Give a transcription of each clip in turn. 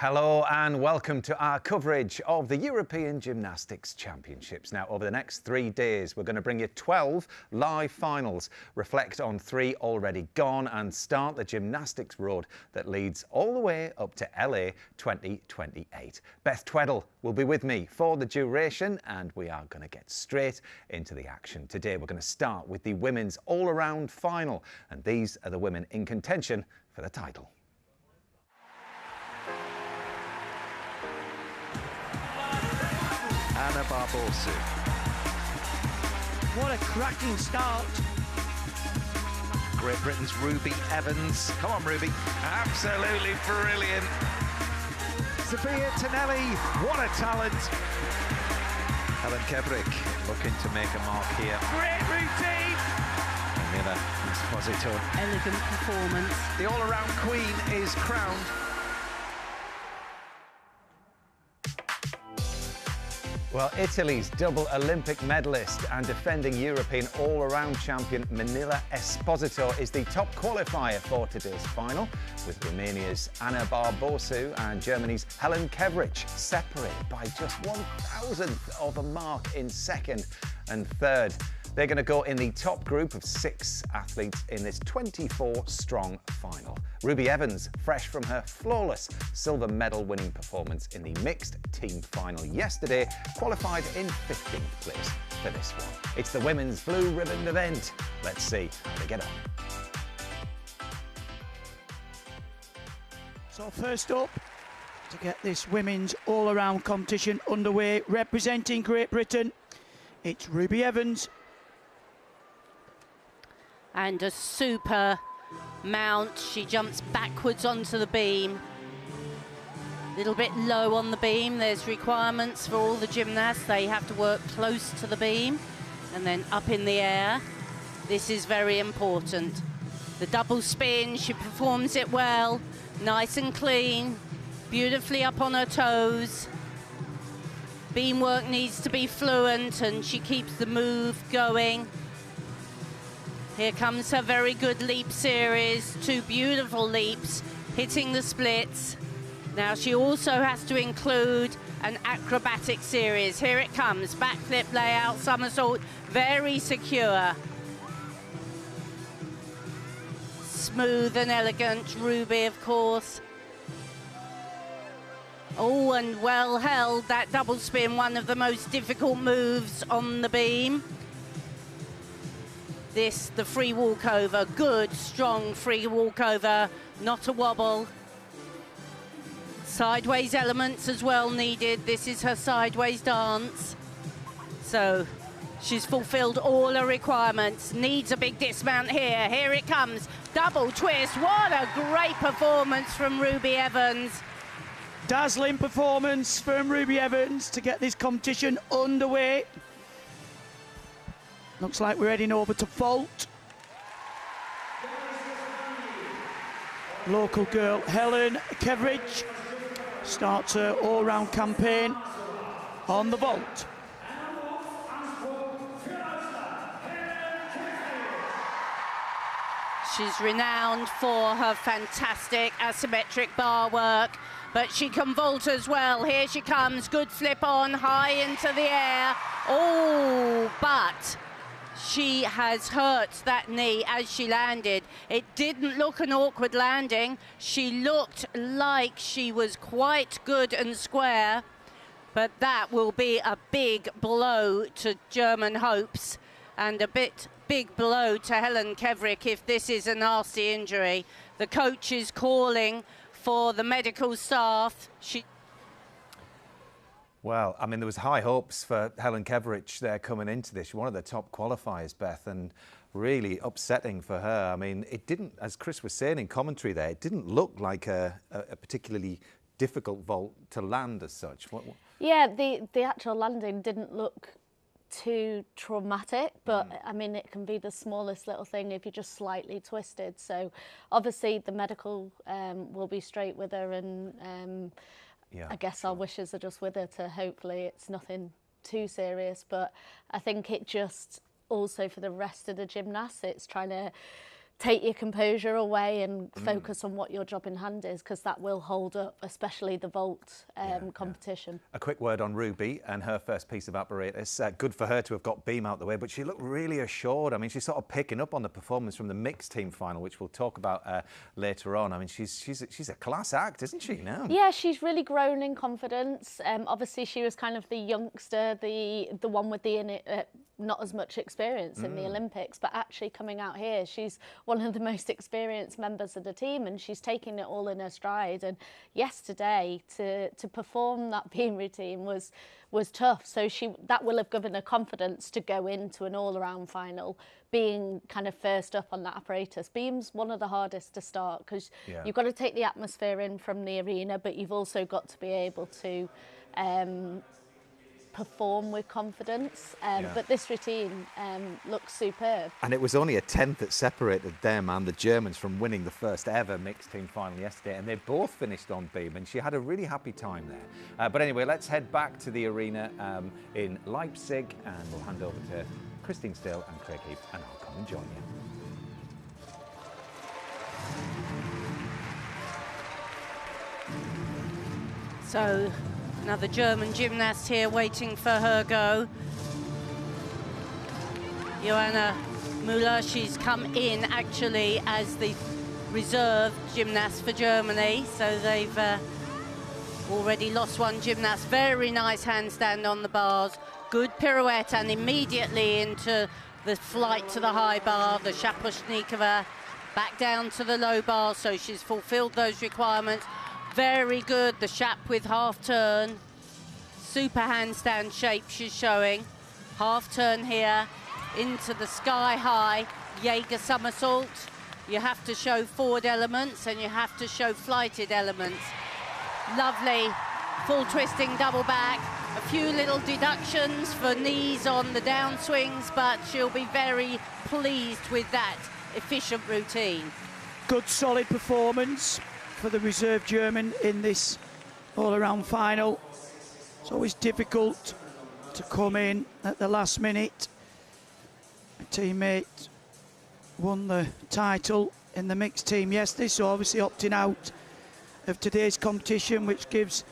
Hello and welcome to our coverage of the European Gymnastics Championships. Now, over the next 3 days, we're going to bring you 12 live finals, reflect on 3 already gone and start the gymnastics road that leads all the way up to LA 2028. Beth Tweddle will be with me for the duration and we are going to get straight into the action. Today, we're going to start with the women's all-around final, and these are the women in contention for the title. Anna Barbosu. What a cracking start. Great Britain's Ruby Evans. Come on, Ruby. Absolutely brilliant. Sophia Tonelli, what a talent. Helen Kebrick looking to make a mark here. Great routine. Manila Esposito. Elegant performance. The all-around queen is crowned. Well, Italy's double Olympic medalist and defending European all-around champion Manila Esposito is the top qualifier for today's final, with Romania's Anna Barbosu and Germany's Helen Kebrick separated by just 1,000th of a mark in second and third. They're going to go in the top group of 6 athletes in this 24-strong final. Ruby Evans, fresh from her flawless silver medal-winning performance in the mixed team final yesterday, qualified in 15th place for this one. It's the women's blue ribbon event. Let's see how they get on. So first up, to get this women's all-around competition underway, representing Great Britain, it's Ruby Evans. And a super mount. She jumps backwards onto the beam. A little bit low on the beam. There's requirements for all the gymnasts. They have to work close to the beam and then up in the air. This is very important. The double spin, she performs it well. Nice and clean. Beautifully up on her toes. Beam work needs to be fluent and she keeps the move going. Here comes her very good leap series, 2 beautiful leaps, hitting the splits. Now she also has to include an acrobatic series. Here it comes, backflip, layout, somersault, very secure. Smooth and elegant, Ruby, of course. Oh, and well held, that double spin, one of the most difficult moves on the beam. This, the free walkover, good, strong free walkover, not a wobble. Sideways elements as well needed. This is her sideways dance. So she's fulfilled all her requirements. Needs a big dismount here. Here it comes. Double twist. What a great performance from Ruby Evans. Dazzling performance from Ruby Evans to get this competition underway. Looks like we're heading over to vault. Local girl Helen Kebrick starts her all-round campaign on the vault. She's renowned for her fantastic asymmetric bar work, but she can vault as well. Here she comes, good flip on, high into the air. Oh, but she has hurt that knee as she landed. It didn't look an awkward landing. She looked like she was quite good and square, but that will be a big blow to German hopes and a big blow to Helen Kebrick if this is a nasty injury. The coach is calling for the medical staff. Well, I mean, there was high hopes for Helen Kebrick there coming into this. She's one of the top qualifiers, Beth, and really upsetting for her. I mean, it didn't, as Chris was saying in commentary there, it didn't look like a particularly difficult vault to land as such. Yeah, the actual landing didn't look too traumatic, but I mean, it can be the smallest little thing if you're just slightly twisted. So obviously the medical will be straight with her, and yeah, I guess our wishes are just with her to hopefully it's nothing too serious. But I think it just also for the rest of the gymnasts, it's trying to take your composure away and focus on what your job in hand is, because that will hold up, especially the vault competition. A quick word on Ruby and her first piece of apparatus. Good for her to have got beam out the way, but she looked really assured. I mean, she's sort of picking up on the performance from the mixed team final, which we'll talk about later on. I mean, she's a class act, isn't she now? Yeah, she's really grown in confidence. Obviously, she was kind of the youngster, the one with the not as much experience in the Olympics, but actually coming out here, she's one of the most experienced members of the team, and she's taking it all in her stride. And yesterday, to perform that beam routine was tough. So that will have given her confidence to go into an all-around final, being kind of first up on that apparatus. Beam's one of the hardest to start, because you've got to take the atmosphere in from the arena, but you've also got to be able to perform with confidence. But this routine looks superb. And it was only a tenth that separated them and the Germans from winning the first ever mixed team final yesterday, and they both finished on beam, and she had a really happy time there. But anyway, let's head back to the arena in Leipzig, and we'll hand over to Christine Still and Craig Heath, and I'll come and join you. So another German gymnast here waiting for her go. Joanna Müller, she's come in actually as the reserve gymnast for Germany. So they've already lost one gymnast. Very nice handstand on the bars. Good pirouette, and immediately into the flight to the high bar, the Shaposhnikova, back down to the low bar. So she's fulfilled those requirements. Very good, the Shap with half turn. Super handstand shape she's showing. Half turn here into the sky high Jaeger somersault. You have to show forward elements and you have to show flighted elements. Lovely full twisting double back. A few little deductions for knees on the downswings, but she'll be very pleased with that efficient routine. Good solid performance for the reserve German in this all-around final. It's always difficult to come in at the last minute. A teammate won the title in the mixed team yesterday, so obviously opting out of today's competition, which gives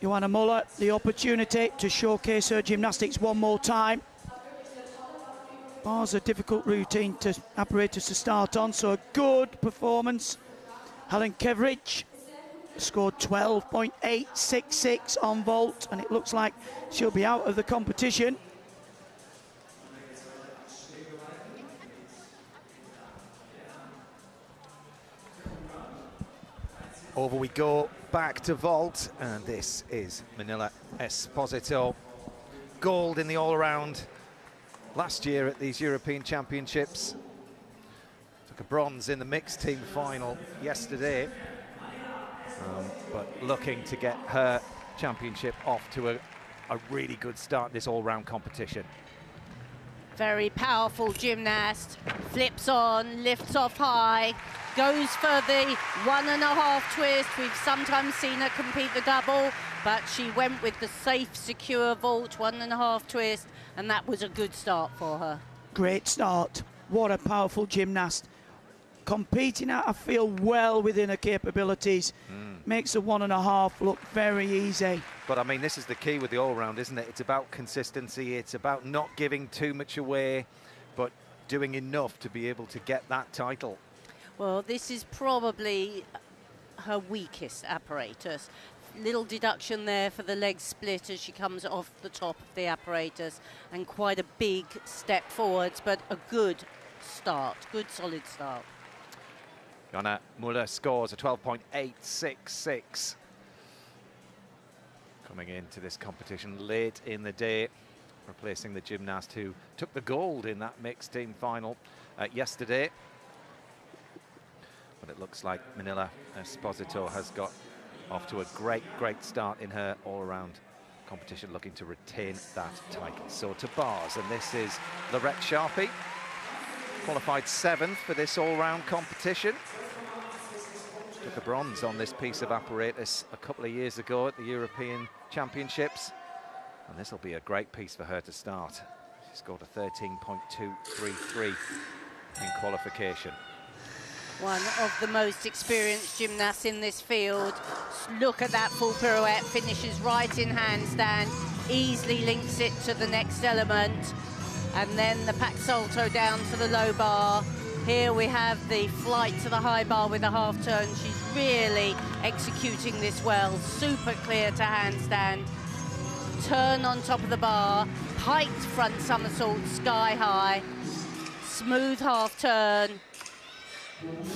Joanna Müller the opportunity to showcase her gymnastics one more time. Bar's a difficult routine apparatus to start on, so a good performance. Helen Kevrich scored 12.866 on vault, and it looks like she'll be out of the competition. Over we go, back to vault, and this is Manila Esposito. Gold in the all-around last year at these European Championships. Took a bronze in the mixed team final yesterday, but looking to get her championship off to a really good start this all-round competition. Very powerful gymnast, flips on, lifts off high, goes for the 1.5 twist. We've sometimes seen her compete the double, but she went with the safe, secure vault 1.5 twist, and that was a good start for her. Great start. What a powerful gymnast. Competing at, I feel, well within her capabilities. Makes the 1.5 look very easy. But I mean, this is the key with the all-round, isn't it? It's about consistency. It's about not giving too much away, but doing enough to be able to get that title. Well, this is probably her weakest apparatus. Little deduction there for the leg split as she comes off the top of the apparatus, and quite a big step forwards, but a good start, good solid start. Joanna Müller scores a 12.866. Coming into this competition late in the day, replacing the gymnast who took the gold in that mixed team final yesterday. But it looks like Manila Esposito has got off to a great start in her all-around competition, looking to retain that title. So to bars, and this is Lorette Sharpie, qualified 7th for this all-round competition. Took a bronze on this piece of apparatus a couple of years ago at the European Championships, and this will be a great piece for her to start. She scored a 13.233 in qualification. One of the most experienced gymnasts in this field. Look at that full pirouette, finishes right in handstand, easily links it to the next element. And then the pack salto down to the low bar. Here we have the flight to the high bar with a half turn. She's really executing this well. Super clear to handstand. Turn on top of the bar, piked front somersault sky high. Smooth half turn.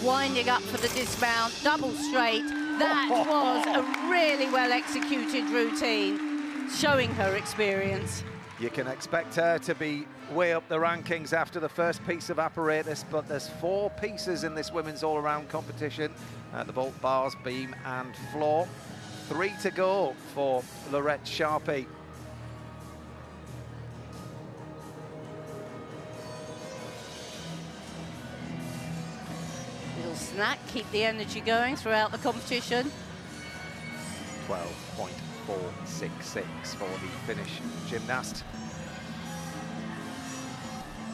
Winding up for the dismount, double straight. That was a really well executed routine, showing her experience. You can expect her to be way up the rankings after the first piece of apparatus, but there's 4 pieces in this women's all-around competition, the vault, bars, beam and floor. 3 to go for Laurette Sharpie. Little snack, keep the energy going throughout the competition. 12.466 for the Finnish gymnast.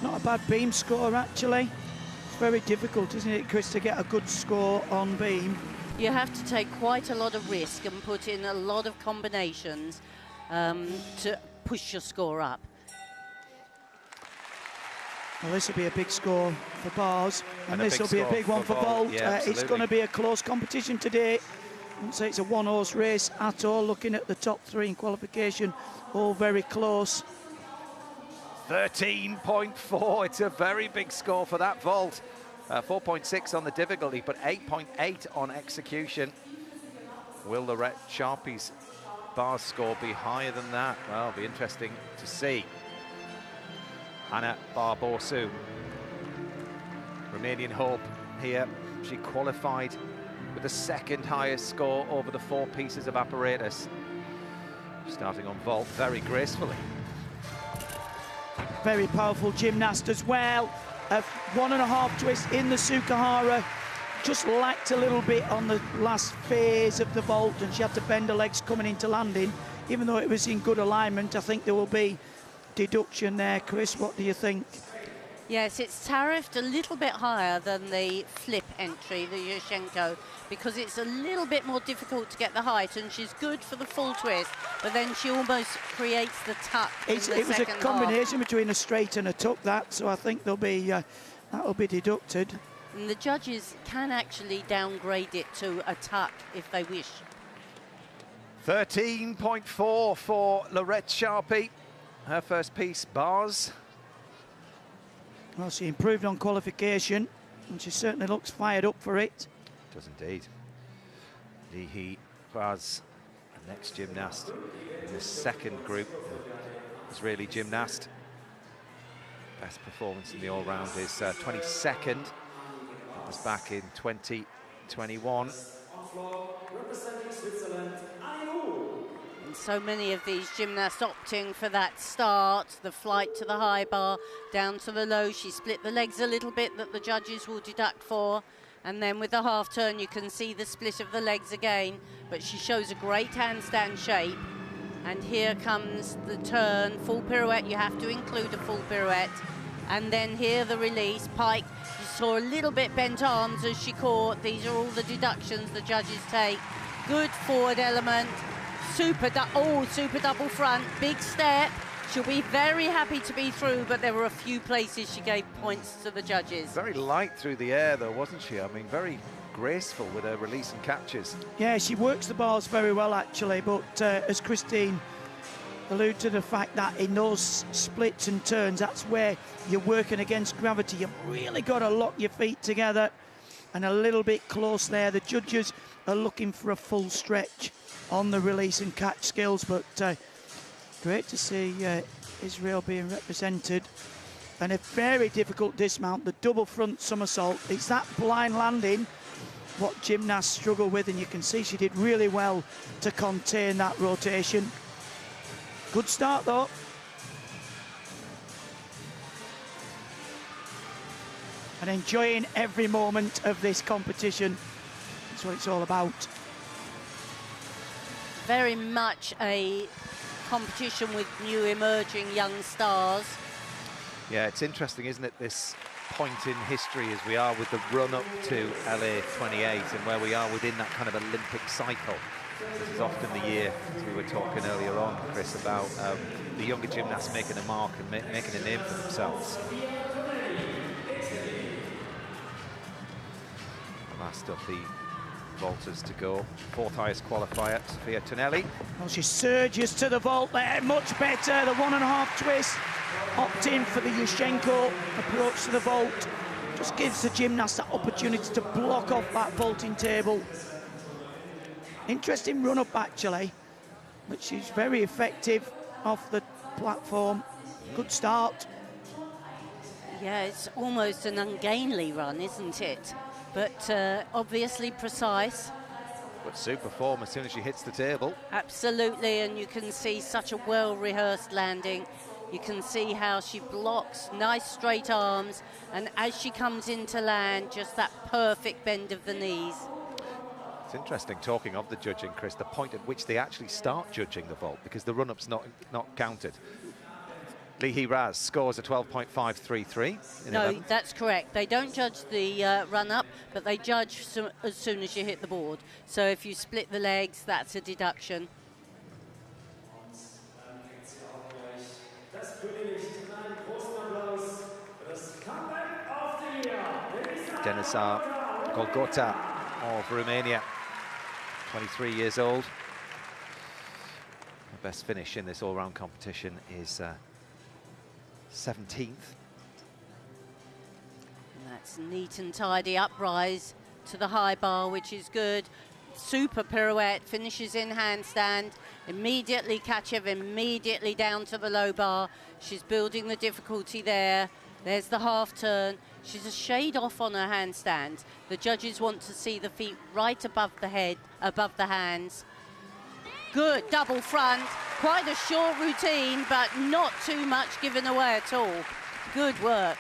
Not a bad beam score, actually. It's very difficult, isn't it, Chris, to get a good score on beam. You have to take quite a lot of risk and put in a lot of combinations to push your score up. Well, this will be a big score for bars, and this will be a big one for vault. Yeah, it's going to be a close competition today. I wouldn't say it's a one-horse race at all. Looking at the top 3 in qualification, all very close. 13.4, it's a very big score for that vault. 4.6 on the difficulty, but 8.8 on execution. Will Laurette Sharpie's bar score be higher than that? Well, it'll be interesting to see. Anna Barbosu, Romanian hope here. She qualified with the 2nd highest score over the 4 pieces of apparatus. Starting on vault very gracefully. Very powerful gymnast as well. A 1.5 twist in the Sukahara. Just lacked a little bit on the last phase of the vault, and she had to bend her legs coming into landing. Even though it was in good alignment, I think there will be deduction there. Chris, what do you think? Yes, it's tariffed a little bit higher than the flip entry, the Yushchenko, because it's a little bit more difficult to get the height, and she's good for the full twist, but then she almost creates the tuck in the It was a second combination half. between a straight and a tuck, that, so I think there'll be that'll be deducted. And the judges can actually downgrade it to a tuck if they wish. 13.4 for Laurette Sharpie. Her first piece, bars. Well, she improved on qualification, and she certainly looks fired up for it. Does indeed. Lihi Vaz, the next gymnast in the 2nd group, Israeli gymnast. Best performance in the all-round is 22nd. That was back in 2021. Representing Switzerland, And so many of these gymnasts opting for that start, the flight to the high bar, down to the low. She split the legs a little bit that the judges will deduct for. And then with the half turn, you can see the split of the legs again. But she shows a great handstand shape. And here comes the turn, full pirouette. You have to include a full pirouette. And then here the release, pike. You saw a little bit bent arms as she caught. These are all the deductions the judges take. Good forward element. Super double front, big step. She'll be very happy to be through, but there were a few places she gave points to the judges. Very light through the air, though, wasn't she? I mean, very graceful with her release and catches. Yeah, she works the bars very well, actually, but as Christine alluded to the fact that in those splits and turns, that's where you're working against gravity. You've really got to lock your feet together, and a little bit close there. The judges are looking for a full stretch on the release and catch skills, but great to see Israel being represented. And a very difficult dismount, the double front somersault. It's that blind landing what gymnasts struggle with, and you can see she did really well to contain that rotation. Good start though. And enjoying every moment of this competition. That's what it's all about. Very much a competition with new emerging young stars. Yeah, it's interesting, isn't it, this point in history as we are with the run-up to LA 28 and where we are within that kind of Olympic cycle. This is often the year, as we were talking earlier on, Chris, about the younger gymnasts making a mark and making a name for themselves. The last of the vaulters to go. Fourth highest qualifier, Sophia Tonelli. Well, she surges to the vault there, much better. The 1.5 twist, opt in for the Yushchenko approach to the vault. Just gives the gymnast that opportunity to block off that vaulting table. Interesting run-up, actually, but she's very effective off the platform. Good start. Yeah, it's almost an ungainly run, isn't it? But obviously precise. But super form as soon as she hits the table. Absolutely, and you can see such a well-rehearsed landing. You can see how she blocks, nice straight arms, and as she comes into land, just that perfect bend of the knees. It's interesting, talking of the judging, Chris, the point at which they actually start judging the vault, because the run-up's not counted. Lee Hee Raz scores a 12.533. No, 11th. that's correct. They don't judge the run-up, but they judge as soon as you hit the board. So if you split the legs, that's a deduction. Denisa Golgota of Romania, 23 years old. Her best finish in this all-round competition is 17th. And that's neat and tidy uprise to the high bar, which is good. Super pirouette, finishes in handstand. Immediately Kachev, immediately down to the low bar. She's building the difficulty there. There's the half turn. She's a shade off on her handstand. The judges want to see the feet right above the head, above the hands. Good double front, quite a short routine, but not too much given away at all. Good work.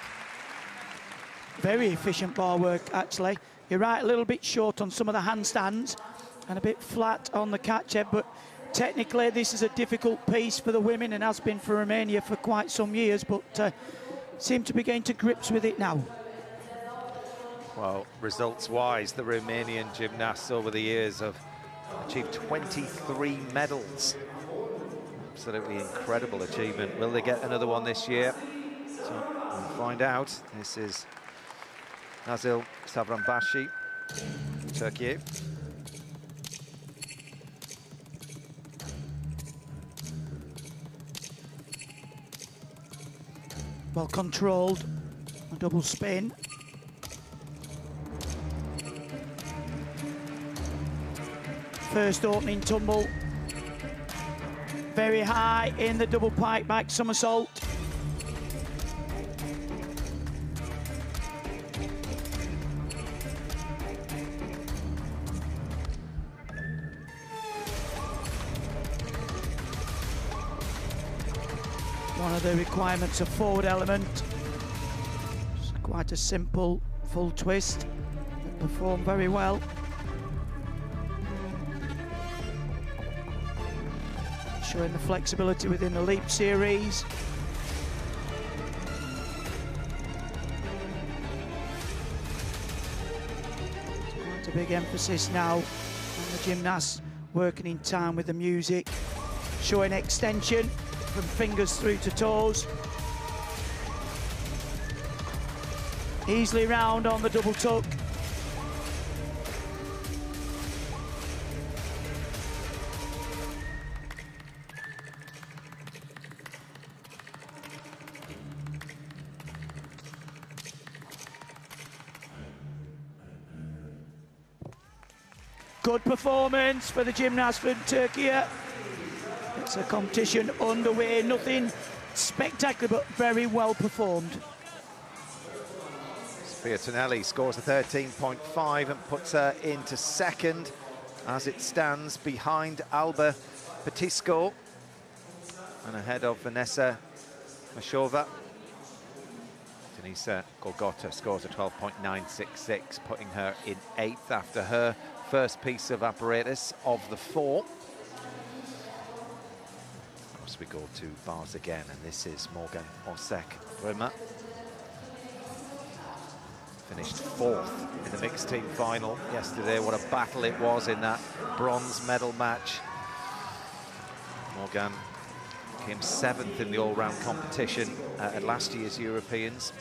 Very efficient bar work, actually. You're right, a little bit short on some of the handstands and a bit flat on the Kachev, but technically this is a difficult piece for the women and has been for Romania for quite some years, but seem to be getting to grips with it now. Well, results-wise, the Romanian gymnasts over the years have achieved 23 medals. Absolutely incredible achievement. Will they get another one this year? So we'll find out. This is Nazil Savrambashi, Turkey. Well controlled, a double spin. First opening tumble. Very high in the double pike back somersault. One of the requirements of forward element. It's quite a simple full twist. They perform very well. Showing the flexibility within the leap series. Quite a big emphasis now on the gymnasts working in time with the music. Showing extension from fingers through to toes. Easily round on the double tuck. Good performance for the gymnast from Turkey. It's a competition underway, nothing spectacular, but very well performed. Sophia Tonelli scores a 13.5 and puts her into second as it stands behind Alba Petisco and ahead of Vanessa Mashova. Denisa Golgota scores a 12.966, putting her in 8th after her first piece of apparatus of the 4. As we go to bars again, and this is Morgan Osek Römer. Finished 4th in the mixed team final yesterday. What a battle it was in that bronze medal match. Morgan came 7th in the all-round competition at last year's Europeans.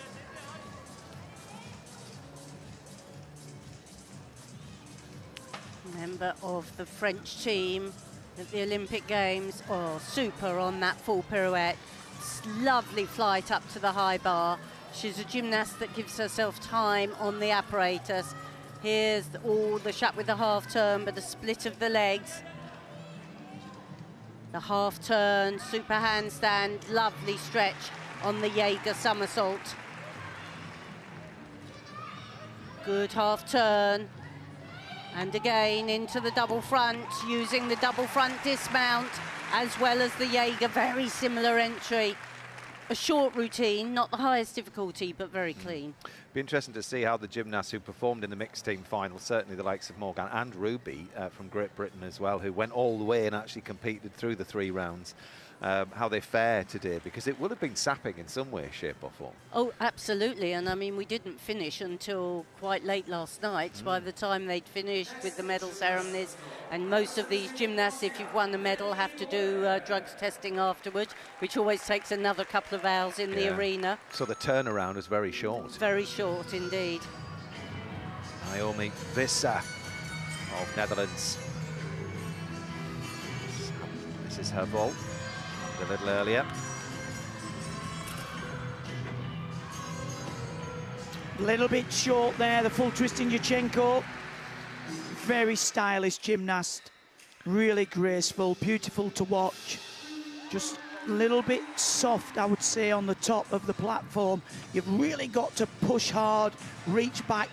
Member of the French team at the Olympic Games. Oh, super on that full pirouette. Lovely flight up to the high bar. She's a gymnast that gives herself time on the apparatus. Here's all the shot with the half turn, but the split of the legs. The half turn, super handstand, lovely stretch on the Jaeger somersault. Good half turn. And again into the double front, using the double front dismount as well as the Jaeger, very similar entry. A short routine, not the highest difficulty, but very clean. Be interesting to see how the gymnasts who performed in the mixed team final, certainly the likes of Morgan and Ruby from Great Britain as well, who went all the way and actually competed through the 3 rounds, how they fare today, because it would have been sapping in some way, shape or form. Oh, absolutely. And I mean, we didn't finish until quite late last night. By the time they'd finished with the medal ceremonies, and most of these gymnasts, if you've won a medal, have to do drugs testing afterwards, which always takes another couple of hours in the arena. So the turnaround was very short. Very short indeed. Naomi Visser of Netherlands. This is her vault. A little earlier. A little bit short there, the full twist in Yurchenko. Very stylish gymnast, really graceful, beautiful to watch. Just a little bit soft, I would say, on the top of the platform. You've really got to push hard, reach back.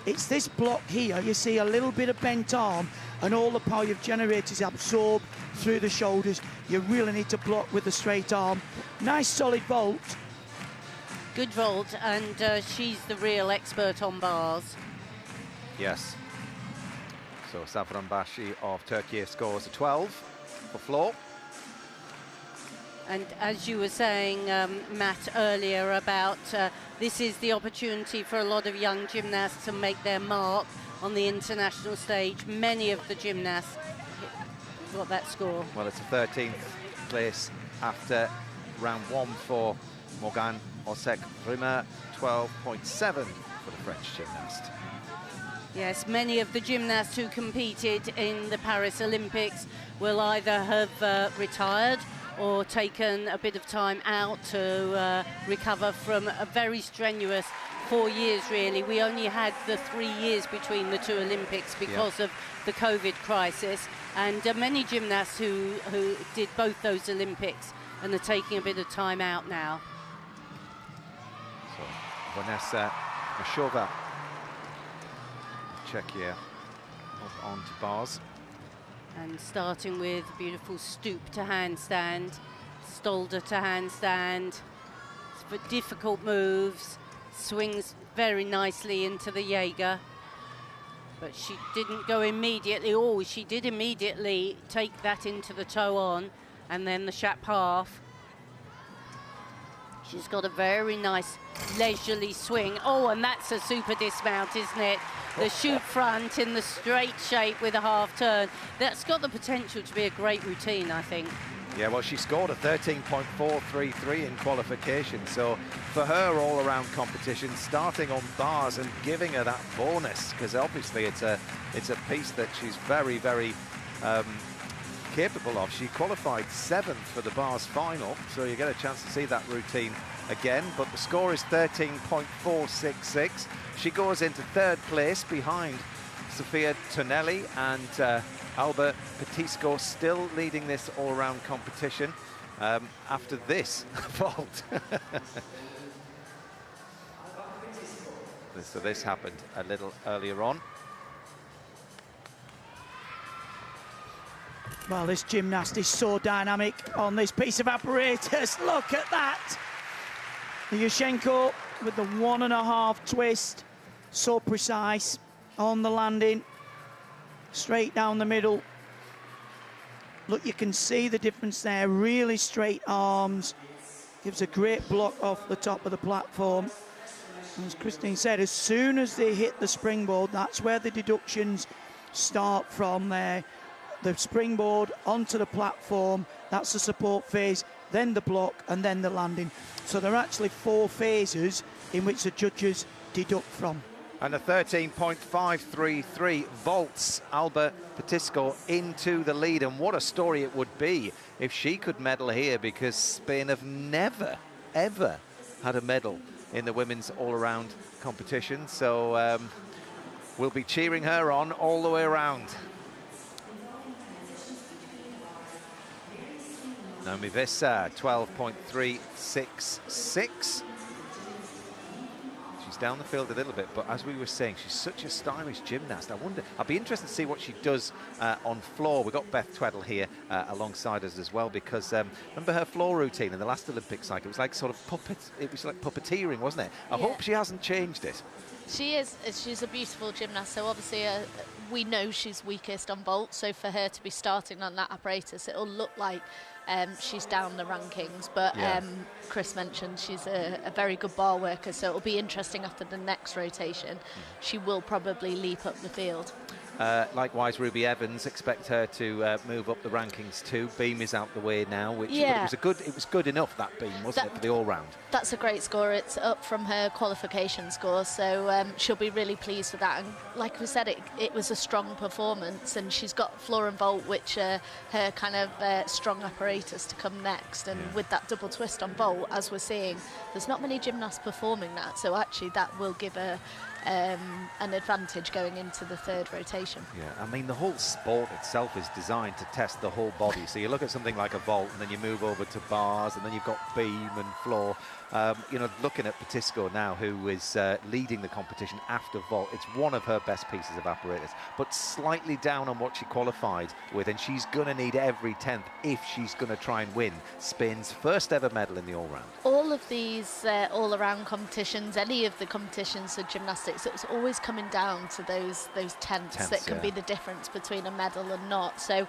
It's this block here, you see a little bit of bent arm, and all the power you've generated is absorbed through the shoulders. You really need to block with the straight arm. Nice solid vault. Good vault, and she's the real expert on bars. Yes. So Savranbashi of Turkey scores a 12 for floor. And as you were saying, Matt, earlier about this is the opportunity for a lot of young gymnasts to make their mark on the international stage. Many of the gymnasts got that score. Well, it's a 13th place after round 1 for Morgan Osek-Rümer, 12.7 for the French gymnast. Yes, many of the gymnasts who competed in the Paris Olympics will either have retired or taken a bit of time out to recover from a very strenuous 4 years, really. We only had the 3 years between the 2 Olympics because of the COVID crisis, and many gymnasts who did both those Olympics and are taking a bit of time out now. So Vanessa Mashova, Czechia, up onto bars. And starting with beautiful stoop to handstand, Stolder to handstand, for difficult moves, swings very nicely into the Jaeger. But she didn't go immediately. Oh, she did immediately take that into the toe on, and then the Shap half. She's got a very nice leisurely swing. Oh, and that's a super dismount, isn't it? The shoot front in the straight shape with a half turn. That's got the potential to be a great routine, I think. Yeah, well, she scored a 13.433 in qualification. So for her all-around competition, starting on bars and giving her that bonus, because obviously it's a piece that she's very, very capable of. She qualified 7th for the bars final, so you get a chance to see that routine again. But the score is 13.466. She goes into 3rd place behind Sofia Tonelli and Alba Petisco, still leading this all-round competition after this vault. So this happened a little earlier on. Well, this gymnast is so dynamic on this piece of apparatus. Look at that. Yurchenko with the 1.5 twist. So precise on the landing. Straight down the middle. Look, you can see the difference there. Really straight arms. Gives a great block off the top of the platform. As Christine said, as soon as they hit the springboard, that's where the deductions start from there. The springboard onto the platform, that's the support phase, then the block, and then the landing. So there are actually 4 phases in which the judges deduct from. And a 13.533 vaults Alba Petisco into the lead. And what a story it would be if she could medal here, because Spain have never, ever had a medal in the women's all-around competition. So we'll be cheering her on all the way around. Naomi Vesa, 12.366. She's down the field a little bit, but as we were saying, she's such a stylish gymnast. I'll be interested to see what she does on floor. We've got Beth Tweddle here alongside us as well, because remember her floor routine in the last Olympic cycle? It was like sort of puppeteering, wasn't it? I hope she hasn't changed it. She is. She's a beautiful gymnast, so obviously we know she's weakest on vault, so for her to be starting on that apparatus, it'll look like she's down the rankings, but Chris mentioned she's a very good bar worker, so it'll be interesting after the next rotation. She will probably leap up the field. Likewise, Ruby Evans, expect her to move up the rankings too. Beam is out the way now, which it was good enough, that beam, wasn't it, for the all-round? That's a great score. It's up from her qualification score, so she'll be really pleased with that. And like we said, it was a strong performance, and she's got floor and vault, which are her kind of strong apparatus to come next. And with that double twist on vault, as we're seeing, there's not many gymnasts performing that, so actually that will give her an advantage going into the third rotation. Yeah, I mean, the whole sport itself is designed to test the whole body. So you look at something like a vault, and then you move over to bars, and then you've got beam and floor. You know, looking at Petisco now, who is leading the competition after vault, it's one of her best pieces of apparatus, but slightly down on what she qualified with, and she's going to need every 10th if she's going to try and win Spain's first ever medal in the all-round. All of these all-around competitions, any of the competitions of gymnastics, it's always coming down to those tenths that can be the difference between a medal and not. So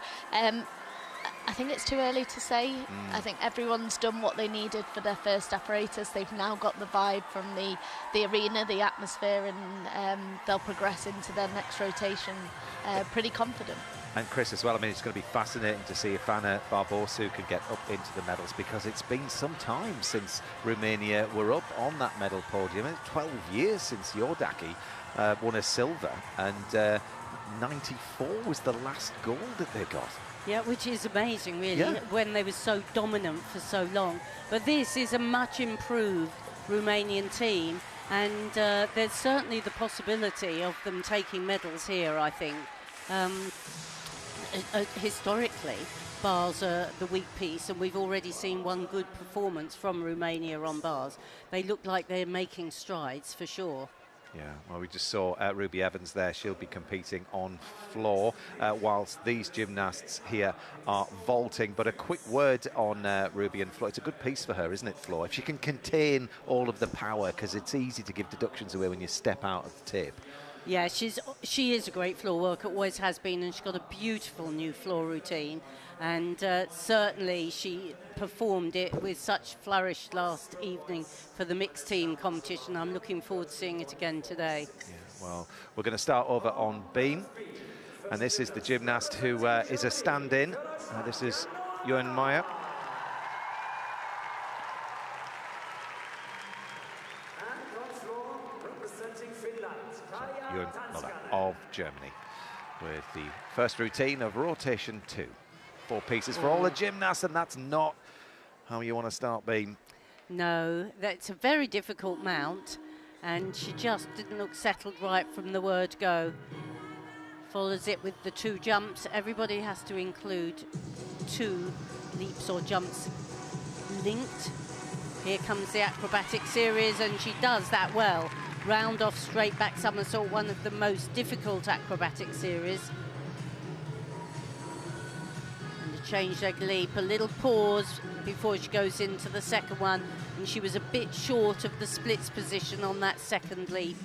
I think it's too early to say. I think everyone's done what they needed for their first apparatus. They've now got the vibe from the arena, the atmosphere, and they'll progress into their next rotation pretty confident. And Chris as well, I mean, it's going to be fascinating to see if Anna Barbosu can get up into the medals, because it's been some time since Romania were up on that medal podium. It's 12 years since Iordaki won a silver, and 94 was the last gold that they got. Yeah, which is amazing, really, when they were so dominant for so long. But this is a much improved Romanian team, and there's certainly the possibility of them taking medals here, I think. Historically, bars are the weak piece, and we've already seen one good performance from Romania on bars. They look like they're making strides for sure. Yeah, well, we just saw Ruby Evans there. She'll be competing on floor, whilst these gymnasts here are vaulting. But a quick word on Ruby and floor. It's a good piece for her, isn't it, floor? If she can contain all of the power, because it's easy to give deductions away when you step out of the tip. Yeah, she is a great floor worker, always has been, and she's got a beautiful new floor routine. And certainly she performed it with such flourish last evening for the mixed team competition. I'm looking forward to seeing it again today. Yeah, well, we're going to start over on beam. And this is the gymnast who is a stand-in. This is Johan Meyer. Of Germany, with the first routine of rotation 2. 4 pieces for all the gymnasts, and that's not how you want to start beam. No, that's a very difficult mount, and she just didn't look settled right from the word go. Follows it with the 2 jumps. Everybody has to include 2 leaps or jumps linked. Here comes the acrobatic series, and she does that well. Round off straight back somersault, one of the most difficult acrobatic series. And a change leg leap, a little pause before she goes into the second one, and she was a bit short of the splits position on that second leap.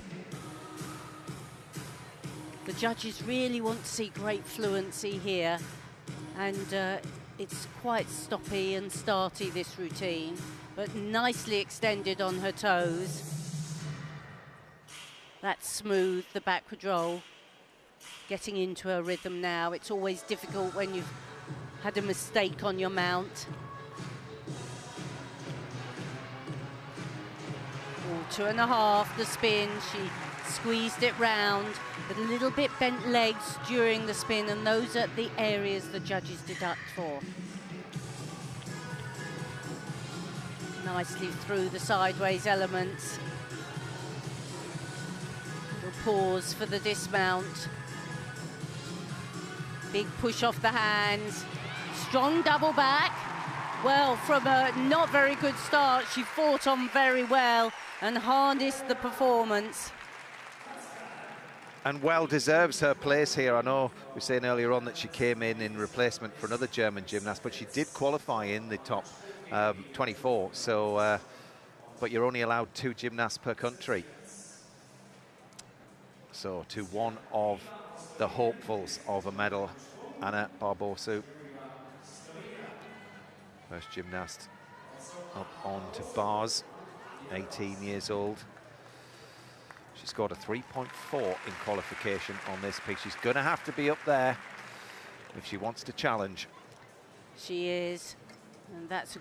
The judges really want to see great fluency here, and it's quite stoppy and starty, this routine, but nicely extended on her toes. that smooth, the backward roll. Getting into a rhythm now. It's always difficult when you've had a mistake on your mount. Oh, 2.5, the spin. She squeezed it round, with a little bit bent legs during the spin, and those are the areas the judges deduct for. Nicely through the sideways elements. Little pause for the dismount. Big push off the hands. Strong double back. Well, from a not very good start, she fought on very well and harnessed the performance. And well deserves her place here. I know we were saying earlier on that she came in replacement for another German gymnast, but she did qualify in the top 24. So, but you're only allowed 2 gymnasts per country. So to one of the hopefuls of a medal, Anna Barbosu. First gymnast up onto bars, 18 years old. She scored a 3.4 in qualification on this piece. She's going to have to be up there if she wants to challenge. She is, and that's a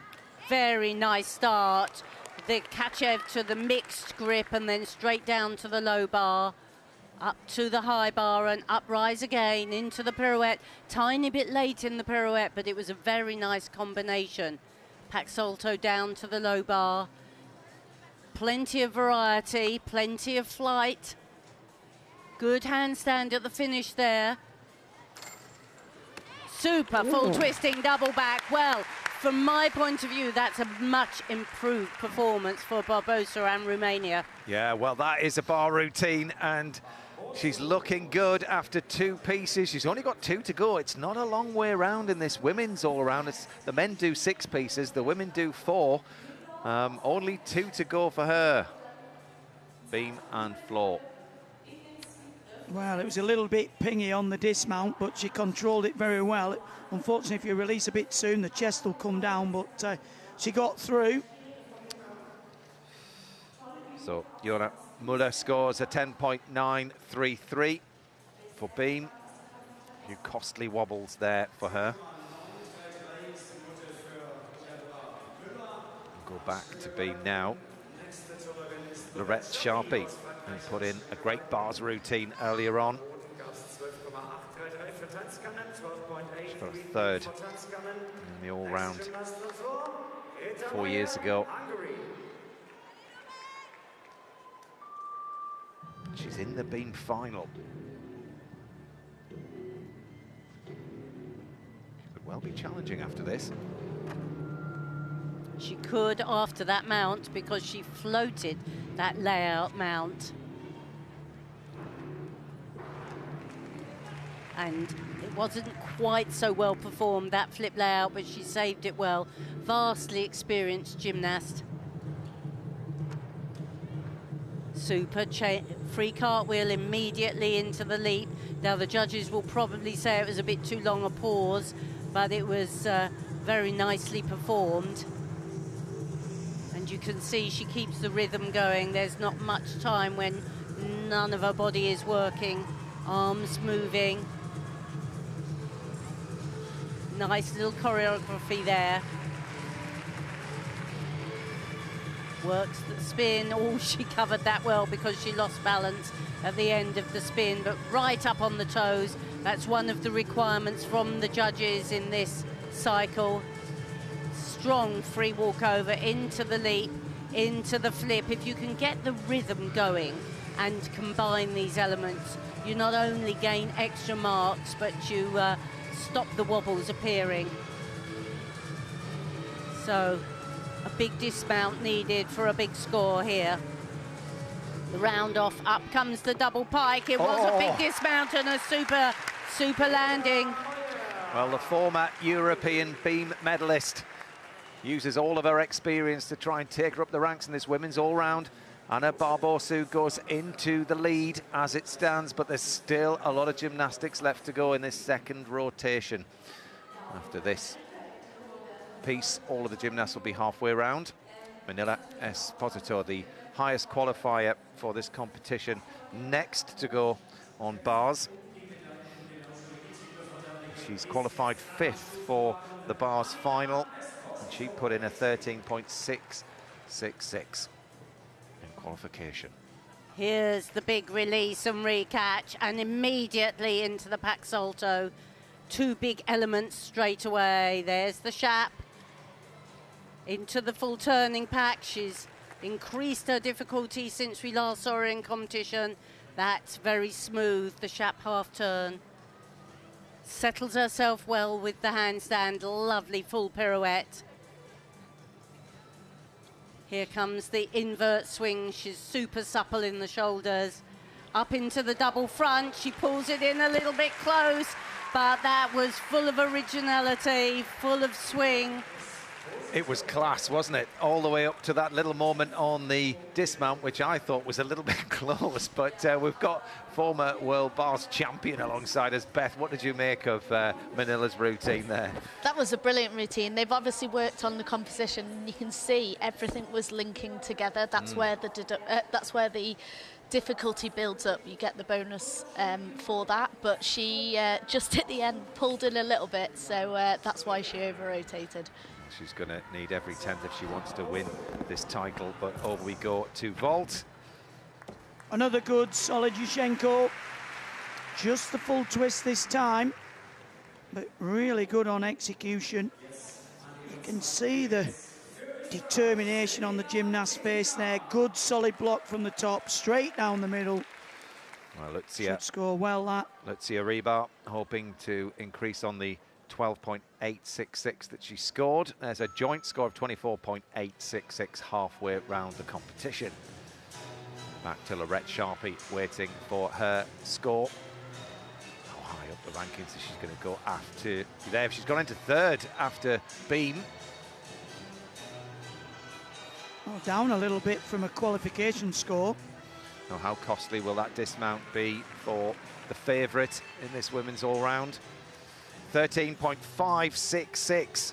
very nice start. The Kachev to the mixed grip and then straight down to the low bar, up to the high bar and uprise again into the pirouette. Tiny bit late in the pirouette, but it was a very nice combination. Pack salto down to the low bar. Plenty of variety, plenty of flight. Good handstand at the finish there. Super full twisting double back. Well, from my point of view, that's a much improved performance for Barbosa and Romania. Yeah, well, that is a bar routine, and she's looking good after 2 pieces. She's only got 2 to go. It's not a long way around in this women's all-around. The men do 6 pieces, the women do 4. Only 2 to go for her. Beam and floor. Well, it was a little bit pingy on the dismount, but she controlled it very well. Unfortunately, if you release a bit soon, the chest will come down, but she got through. So Jonna Muller scores a 10.933 for Beam. A few costly wobbles there for her. Go back to Beam now. Lorette Sharpie, who put in a great bars routine earlier on. She's got a 3rd in the all-round 4 years ago. She's in the Beam final. Could well be challenging after this. She could after that mount because she floated that layout mount. And it wasn't quite so well performed, that flip layout, but she saved it well. Vastly experienced gymnast. Super free cartwheel immediately into the leap. Now the judges will probably say it was a bit too long a pause, but it was very nicely performed. And you can see she keeps the rhythm going. There's not much time when none of her body is working. Arms moving. Nice little choreography there. Works the spin. Oh, she covered that well because she lost balance at the end of the spin, but right up on the toes. That's one of the requirements from the judges in this cycle. Strong free walkover into the leap, into the flip. If you can get the rhythm going and combine these elements, you not only gain extra marks, but you stop the wobbles appearing. So a big dismount needed for a big score here. The round off, up comes the double pike. It was a big dismount and a super landing. Well, the former European beam medalist uses all of her experience to try and take her up the ranks in this women's all-round. Anna Barbosu goes into the lead as it stands, but there's still a lot of gymnastics left to go in this second rotation. After this piece, all of the gymnasts will be halfway around. Manila Esposito, the highest qualifier for this competition, next to go on bars. She's qualified 5th for the bars final, and she put in a 13.666 in qualification. Here's the big release and recatch, and immediately into the pack salto. 2 big elements straight away. There's the Shap into the full turning pack. She's increased her difficulty since we last saw her in competition. That's very smooth, the Shap half turn. Settles herself well with the handstand, lovely full pirouette. Here comes the invert swing. She's super supple in the shoulders. Up into the double front. She pulls it in a little bit close, but that was full of originality, full of swing. It was class, wasn't it? All the way up to that little moment on the dismount, which I thought was a little bit close. But we've got former world bars champion alongside us. Beth, what did you make of Manila's routine there? That was a brilliant routine. They've obviously worked on the composition, and you can see everything was linking together. That's where the difficulty builds up. You get the bonus for that, but she just at the end pulled in a little bit, so that's why she over-rotated. She's going to need every 10th if she wants to win this title, but over we go to vault. Another good, solid Yushchenko. Just the full twist this time, but really good on execution. You can see the determination on the gymnast's face there. Good, solid block from the top, straight down the middle. Well, let's see. Should score well, that. Let's see a rebar, hoping to increase on the 12.866 that she scored. There's a joint score of 24.866 halfway round the competition. Back to Lorette Sharpie, waiting for her score. How high up the rankings is she going to go after there? She's gone into 3rd after Beam. Oh, down a little bit from a qualification score. Now, how costly will that dismount be for the favourite in this women's all-round? 13.566.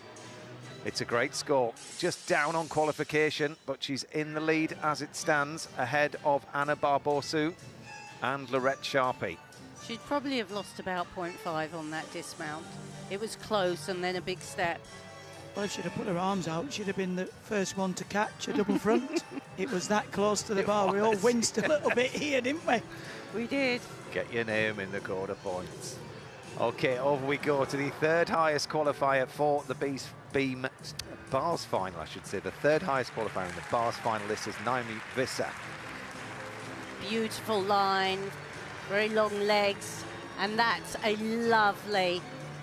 It's a great score. Just down on qualification, but she's in the lead as it stands, ahead of Anna Barbosu and Lorette Sharpie. She'd probably have lost about 0.5 on that dismount. It was close and then a big step. Well, if she'd have put her arms out, she'd have been the first one to catch a double front. It was that close to the bar. We all winced a little bit here, didn't we? We did. Get your name in the quarter points. Okay, over we go to the 3rd highest qualifier for the Beam bars final, I should say. The 3rd highest qualifier in the bars final list is Naomi Visser. Beautiful line, very long legs, and that's a lovely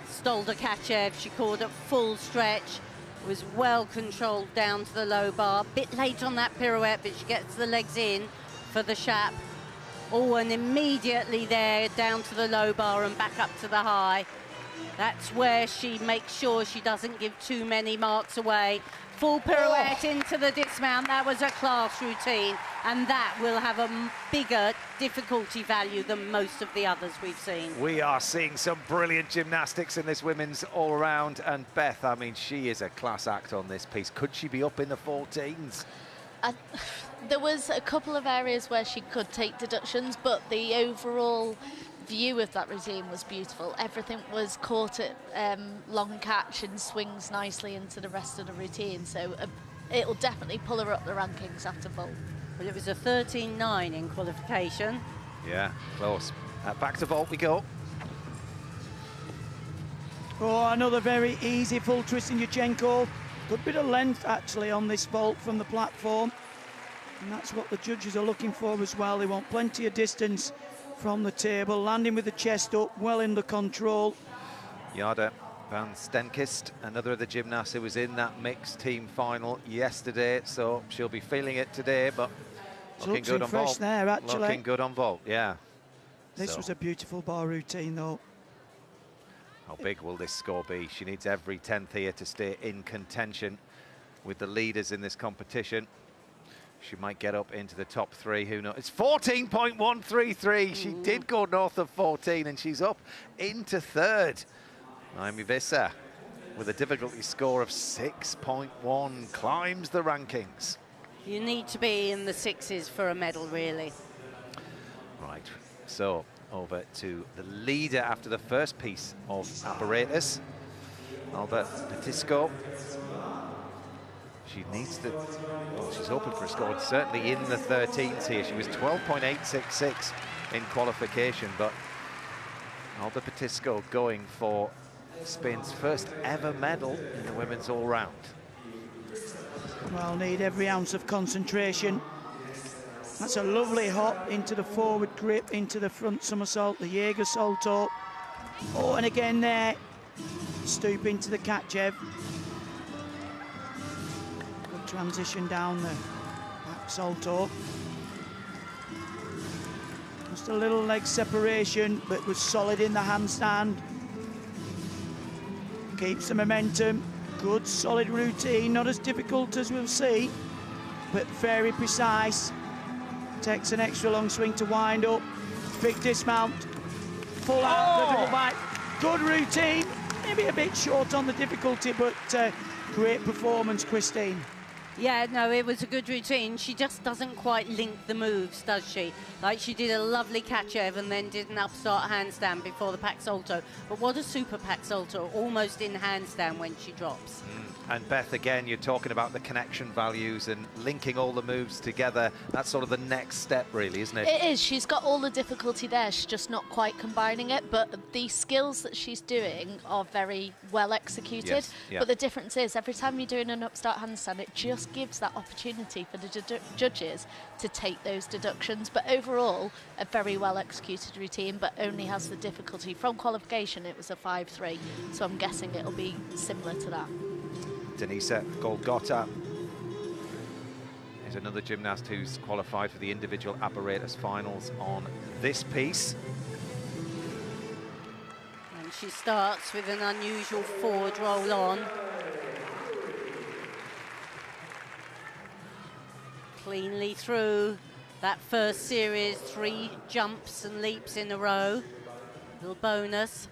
Stolder Kachev. She called it full stretch, was well controlled down to the low bar. Bit late on that pirouette, but she gets the legs in for the Shap. Oh, and immediately there, down to the low bar and back up to the high. That's where she makes sure she doesn't give too many marks away. Full pirouette into the dismount. That was a class routine, and that will have a bigger difficulty value than most of the others we've seen. We are seeing some brilliant gymnastics in this women's all-around, and Beth, I mean, she is a class act on this piece. Could she be up in the 14s? There was a couple of areas where she could take deductions, but the overall view of that routine was beautiful. Everything was caught at long catch and swings nicely into the rest of the routine, so it'll definitely pull her up the rankings after vault. Well, it was a 13.9 in qualification. Yeah, close. Back to vault we go. Oh, another very easy full twist in Yushchenko. Good bit of length, actually, on this vault from the platform. And that's what the judges are looking for as well. They want plenty of distance from the table, landing with the chest up, well under control. Jada van Stenkist, another of the gymnasts who was in that mixed team final yesterday, so she'll be feeling it today, but looking good on vault. There, actually. Looking good on vault, yeah. This was a beautiful bar routine, though. How big will this score be? She needs every 10th here to stay in contention with the leaders in this competition. She might get up into the top 3, who knows? It's 14.133. She did go north of 14, and she's up into 3rd. Naomi Visser with a difficulty score of 6.1 climbs the rankings. You need to be in the 6s for a medal, really. Right, so over to the leader after the first piece of apparatus, Alba Petisco. She needs to, well, she's hoping for a score, certainly in the 13s here. She was 12.866 in qualification, but Alba Petisco going for Spain's first ever medal in the women's all-round. Well, need every ounce of concentration. That's a lovely hop into the forward grip, into the front somersault, the Jaeger salto. Oh, and again there, stoop into the Kachev. Good transition down the back salto. Just a little leg separation, but was solid in the handstand. Keeps the momentum. Good, solid routine, not as difficult as we'll see, but very precise. Takes an extra long swing to wind up. Big dismount. Full out the double back. Good routine. Maybe a bit short on the difficulty, but great performance, Christine. Yeah, no, it was a good routine. She just doesn't quite link the moves, does she? Like, she did a lovely Kachev and then did an upstart handstand before the pack salto. But what a super pack salto, almost in handstand when she drops. And Beth, again, you're talking about the connection values and linking all the moves together. That's sort of the next step, really, isn't it? It is. She's got all the difficulty there. She's just not quite combining it. But the skills that she's doing are very well executed. Yes, yeah. But the difference is, every time you're doing an upstart handstand, it just gives that opportunity for the judges to take those deductions. But overall, a very well executed routine, but only has the difficulty. From qualification, it was a 5-3. So I'm guessing it'll be similar to that. Denisa Golgota is another gymnast who's qualified for the individual apparatus finals on this piece. And she starts with an unusual forward roll on. Cleanly through that first series, 3 jumps and leaps in a row. Little bonus.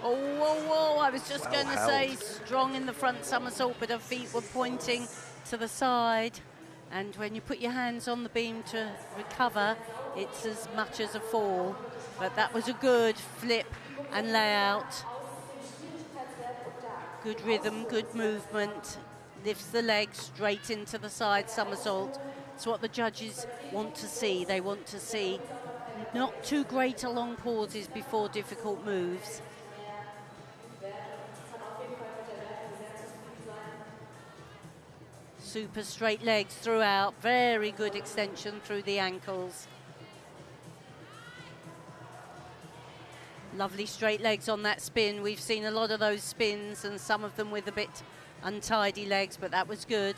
Oh, whoa, whoa, I was just going to say strong in the front somersault, but her feet were pointing to the side. And when you put your hands on the beam to recover, it's as much as a fall. But that was a good flip and layout. Good rhythm, good movement. Lifts the leg straight into the side somersault. It's what the judges want to see. They want to see not too great a long pauses before difficult moves. Super straight legs throughout, very good extension through the ankles. Lovely straight legs on that spin. We've seen a lot of those spins and some of them with a bit untidy legs, but that was good.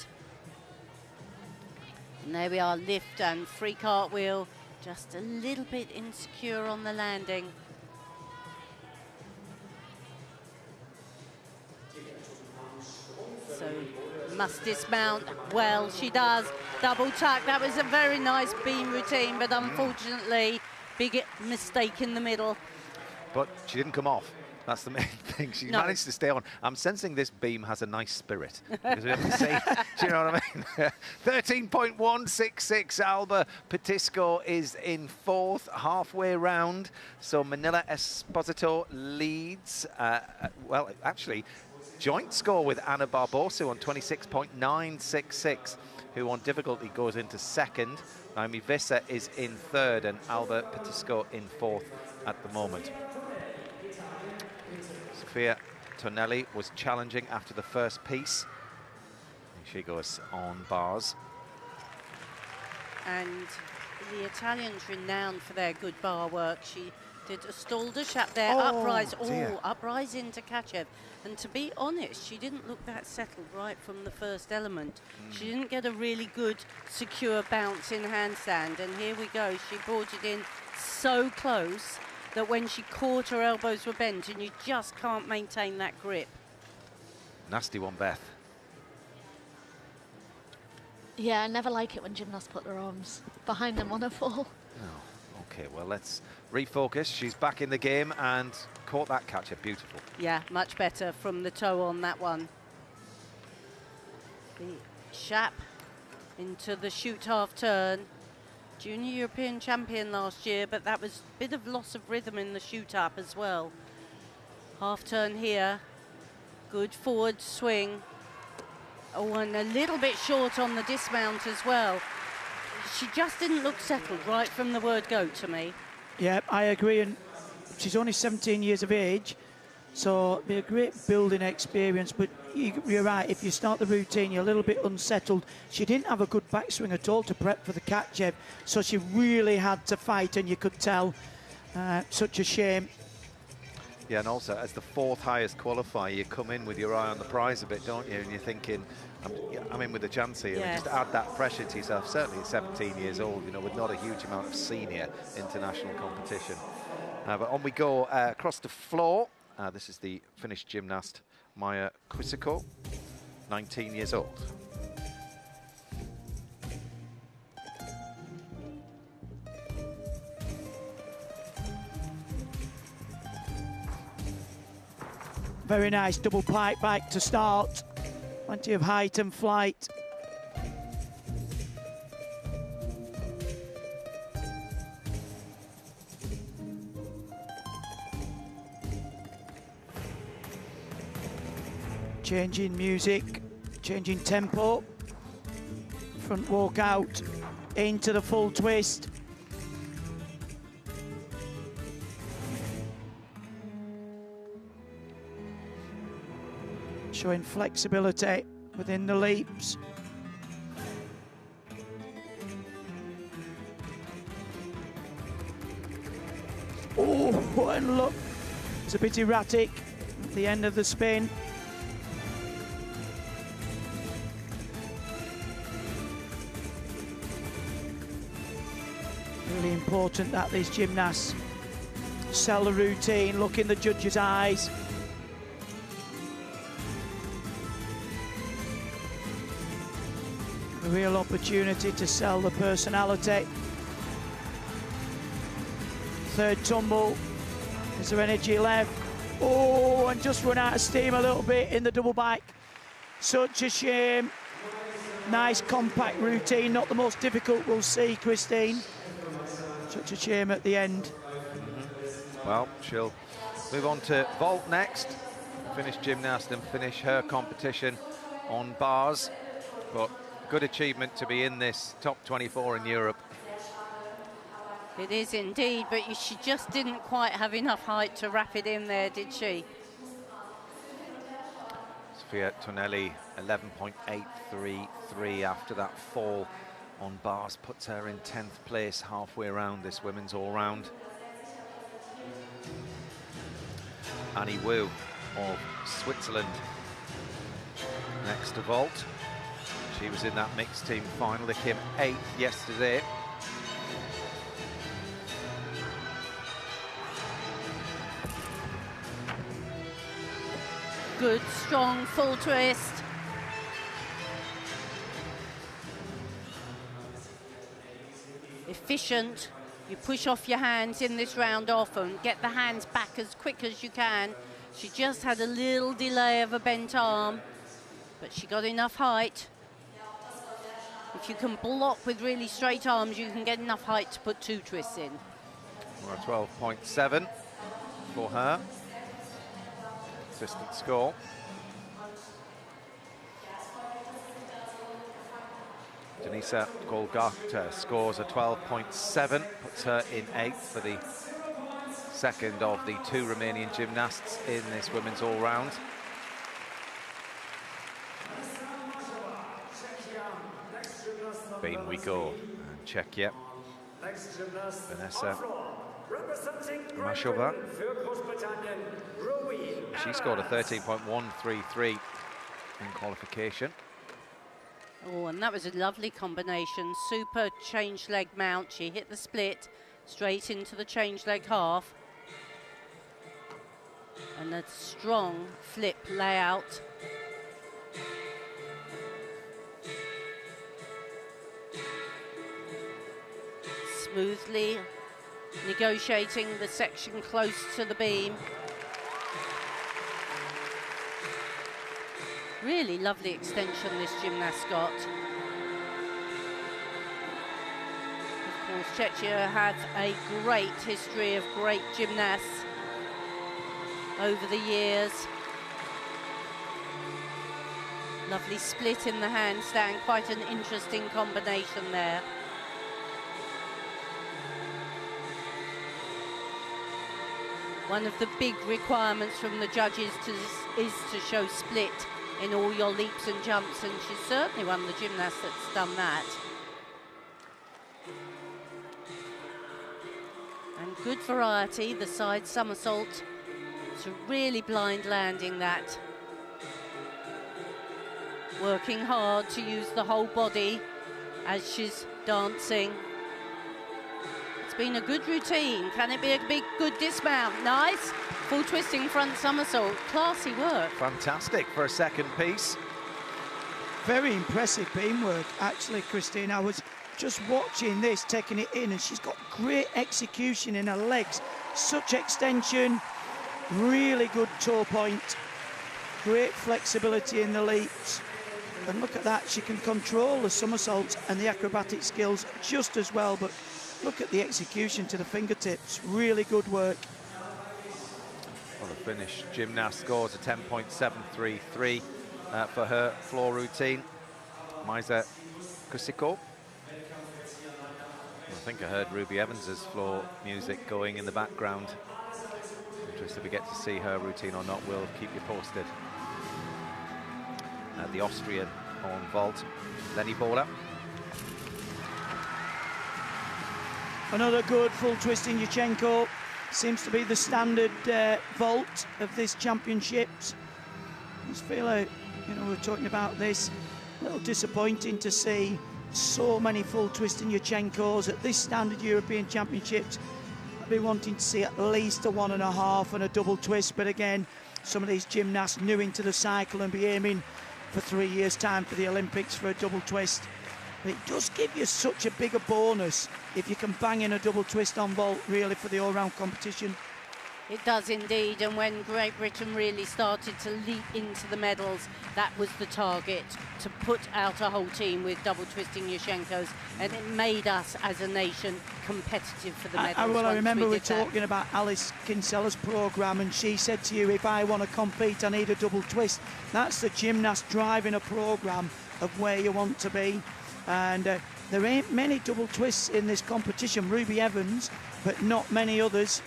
And there we are, lift and free cartwheel, just a little bit insecure on the landing. So must dismount. Well, she does. Double tuck. That was a very nice beam routine, but unfortunately, big mistake in the middle. But she didn't come off. That's the main thing. She managed to stay on. I'm sensing this beam has a nice spirit. Because we have to say, do you know what I mean? 13.166. Alba Petisco is in 4th, halfway round. So Manila Esposito leads. Well, actually, joint score with Ana Barbosa on 26.966, who on difficulty goes into 2nd. Naomi Visser is in 3rd and Alba Petisco in 4th at the moment. Sofia Tonelli was challenging after the first piece. And she goes on bars. And the Italians renowned for their good bar work. She did a Stalder up there, uprise, uprise into Kachev. And to be honest, she didn't look that settled right from the first element. She didn't get a really good, secure bounce in handstand. And here we go, she brought it in so close that when she caught, her elbows were bent, and you just can't maintain that grip. Nasty one, Beth. Yeah, I never like it when gymnasts put their arms behind them on a fall. Oh, okay, well, let's refocus. She's back in the game and caught that catcher. Beautiful. Yeah, much better from the toe on that one. The Shap into the shoot half turn. Junior European champion last year, but that was a bit of loss of rhythm in the shoot up as well. Half turn here. Good forward swing. Oh, and a little bit short on the dismount as well. She just didn't look settled right from the word go to me. Yeah, I agree, and she's only 17 years of age, so it'll be a great building experience, but you're right, if you start the routine, you're a little bit unsettled. She didn't have a good backswing at all to prep for the catch, so she really had to fight, and you could tell. Such a shame. Yeah, and also as the 4th highest qualifier, you come in with your eye on the prize a bit, don't you? And you're thinking, I'm in with a chance here. Yes. And just add that pressure to yourself. Certainly at 17 years old, you know, with not a huge amount of senior international competition. But on we go across the floor. This is the Finnish gymnast Maija Kuusikko, 19 years old. Very nice double pipe back to start. Plenty of height and flight. Changing music, changing tempo. Front walk out into the full twist. Showing flexibility within the leaps. Oh, and look, it's a bit erratic at the end of the spin. Really important that these gymnasts sell the routine, look in the judge's eyes. A real opportunity to sell the personality. Third tumble. Is there energy left? Oh, and just run out of steam a little bit in the double back. Such a shame. Nice compact routine, not the most difficult, we'll see, Christine. Such a shame at the end. Well, she'll move on to vault next. Finnish gymnast and finish her competition on bars. But good achievement to be in this top 24 in Europe. It is indeed, but she just didn't quite have enough height to wrap it in there, did she? Sofia Tonelli, 11.833 after that fall on bars, puts her in 10th place halfway around this women's all-round. Annie Wu of Switzerland next to vault. She was in that mixed team final. They came 8th yesterday. Good, strong, full twist. Efficient. You push off your hands in this round often. Get the hands back as quick as you can. She just had a little delay of a bent arm, but she got enough height. If you can block with really straight arms, you can get enough height to put 2 twists in. We're at 12.7 for her. Consistent score. Denisa Golgata scores a 12.7, puts her in 8th for the second of the 2 Romanian gymnasts in this women's all-round. Spain we go, and Czechia. Vanessa Mashova. She scored a 13.133 in qualification. Oh, and that was a lovely combination. Super change leg mount. She hit the split straight into the change leg half. And a strong flip layout. Smoothly negotiating the section close to the beam. Really lovely extension this gymnast got. Of course, Czechia have a great history of great gymnasts over the years. Lovely split in the handstand, quite an interesting combination there. One of the big requirements from the judges is to show split in all your leaps and jumps, and she's certainly one of the gymnasts that's done that. And good variety, the side somersault, to really blind landing that. Working hard to use the whole body as she's dancing. It's been a good routine. Can it be a big, good dismount? Nice. Full twisting front somersault. Classy work. Fantastic for a second piece. Very impressive beam work, actually, Christine. I was just watching this, taking it in, and she's got great execution in her legs. Such extension, really good toe point, great flexibility in the leaps. And look at that, she can control the somersaults and the acrobatic skills just as well, but look at the execution to the fingertips. Really good work. Well, the Finnish gymnast scores a 10.733 for her floor routine. Maisa Kusiko. I think I heard Ruby Evans's floor music going in the background. Interested if we get to see her routine or not. We'll keep you posted. The Austrian on vault, Lenny Bowler. Another good full twist in Yurchenko. Seems to be the standard vault of this championships. I just feel like, we're talking about this, a little disappointing to see so many full twisting Yurchenkos at this standard European Championships. I'd be wanting to see at least a 1.5 and a double twist, but again, some of these gymnasts new into the cycle and be aiming for 3 years' time for the Olympics for a double twist. But it does give you such a bigger bonus if you can bang in a double twist on vault, really, for the all-round competition. It does indeed, and when Great Britain really started to leap into the medals, that was the target, to put out a whole team with double twisting Yurchenkos, and it made us as a nation competitive for the medals. I remember we were talking about Alice Kinsella's programme, and she said to you, if I want to compete, I need a double twist. That's the gymnast driving a programme of where you want to be. And there ain't many double twists in this competition. Ruby Evans, but not many others.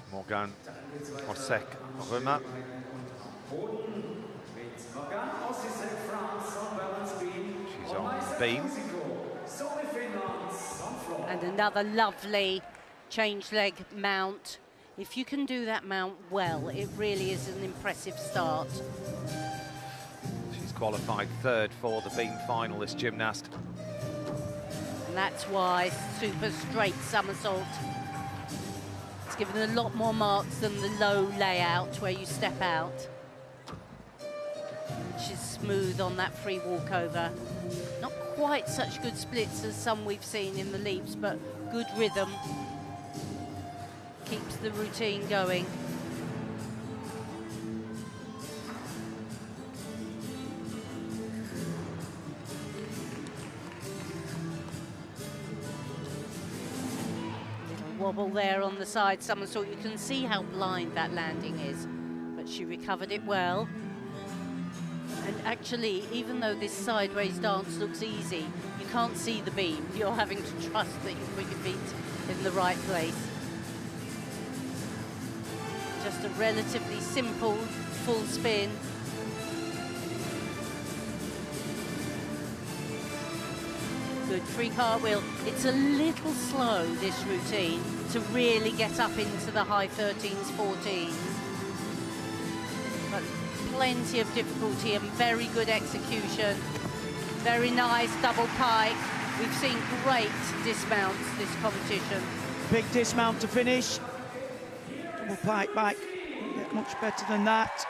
Morgan Osek Römer. She's on beam. And another lovely change leg mount. If you can do that mount well, it really is an impressive start. She's qualified third for the beam final, this gymnast. And that's why super straight somersault. It's given a lot more marks than the low layout where you step out. She's smooth on that free walkover. Not quite such good splits as some we've seen in the leaps, but good rhythm. Keeps the routine going. Wobble there on the side somersault. You can see how blind that landing is, but she recovered it well. And actually, even though this sideways dance looks easy, you can't see the beam. You're having to trust that you put your feet in the right place. Just a relatively simple full spin. Good free cartwheel. It's a little slow, this routine, to really get up into the high 13s, 14s. But plenty of difficulty and very good execution. Very nice double pike. We've seen great dismounts this competition. Big dismount to finish. Double pike back. Won't get much better than that.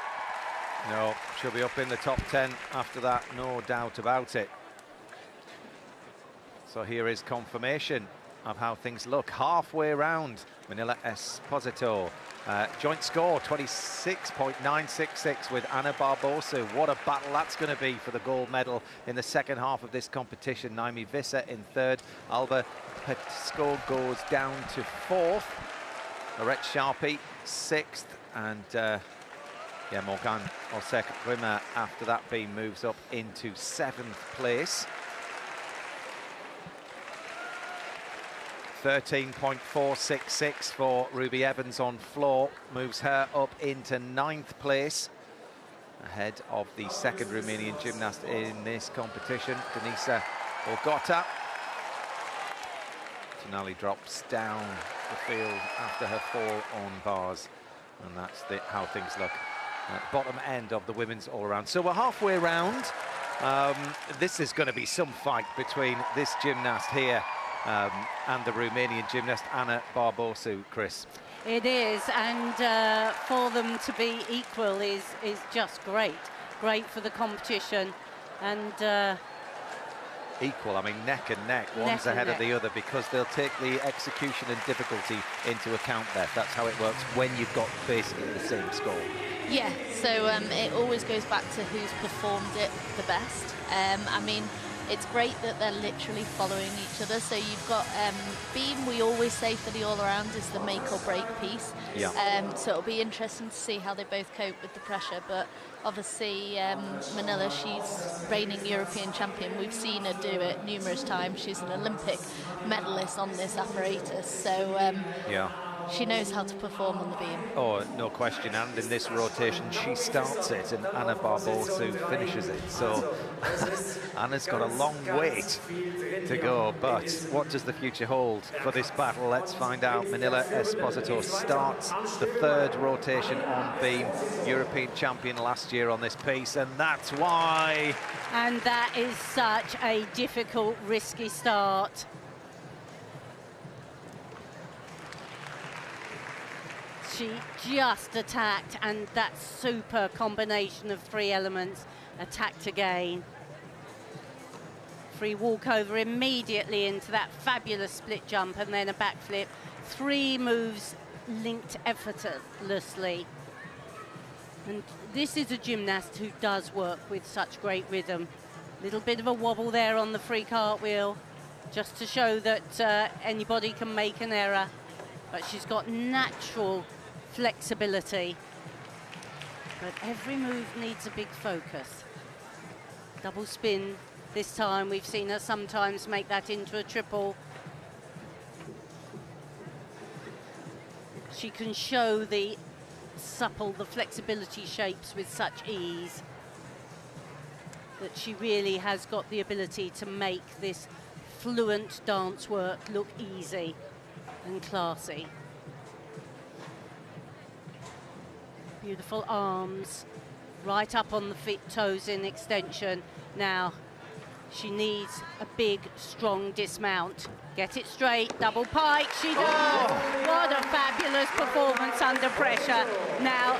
No, she'll be up in the top 10 after that, no doubt about it. So here is confirmation. of how things look. Halfway round, Manila Esposito. Joint score 26.966 with Ana Barbosa. What a battle that's going to be for the gold medal in the second half of this competition. Naomi Visser in third. Alba Petsko goes down to fourth. Lorette Sharpie sixth. And Morgan Osek Rimmer after that beam moves up into seventh place. 13.466 for Ruby Evans on floor, moves her up into ninth place, ahead of the second Romanian gymnast in this competition, Denisa Ogota. Tonali drops down the field after her fall on bars, and that's how things look at the bottom end of the women's all-around. So we're halfway round. This is going to be some fight between this gymnast here and the Romanian gymnast Ana Barbosu, Chris. It is, and for them to be equal is just great. Great for the competition, and equal, I mean neck and neck, one's ahead of the other, because they'll take the execution and difficulty into account there. That's how it works when you've got basically the same score. Yeah, so it always goes back to who's performed it the best. I mean, it's great that they're literally following each other. So you've got beam, we always say for the all-around, is the make or break piece. Yeah. So it'll be interesting to see how they both cope with the pressure. But obviously, Manila, she's reigning European champion. We've seen her do it numerous times. She's an Olympic medalist on this apparatus. So yeah, she knows how to perform on the beam. Oh, no question. And in this rotation, she starts it and Ana Barbosu finishes it. So Anna's got a long wait to go. But what does the future hold for this battle? Let's find out. Manila Esposito starts the third rotation on beam. European champion last year on this piece, and that's why. And that is such a difficult, risky start. She just attacked, and that super combination of three elements attacked again. Free walkover immediately into that fabulous split jump, and then a backflip. Three moves linked effortlessly. And this is a gymnast who does work with such great rhythm. Little bit of a wobble there on the free cartwheel, just to show that anybody can make an error. But she's got natural flexibility, but every move needs a big focus. Double spin this time. We've seen her sometimes make that into a triple. She can show the supple, the flexibility shapes with such ease that she really has got the ability to make this fluent dance work look easy and classy. Beautiful arms, right up on the feet, toes in extension. Now, she needs a big, strong dismount. Get it straight, double pike, she does. What a fabulous performance under pressure. Now,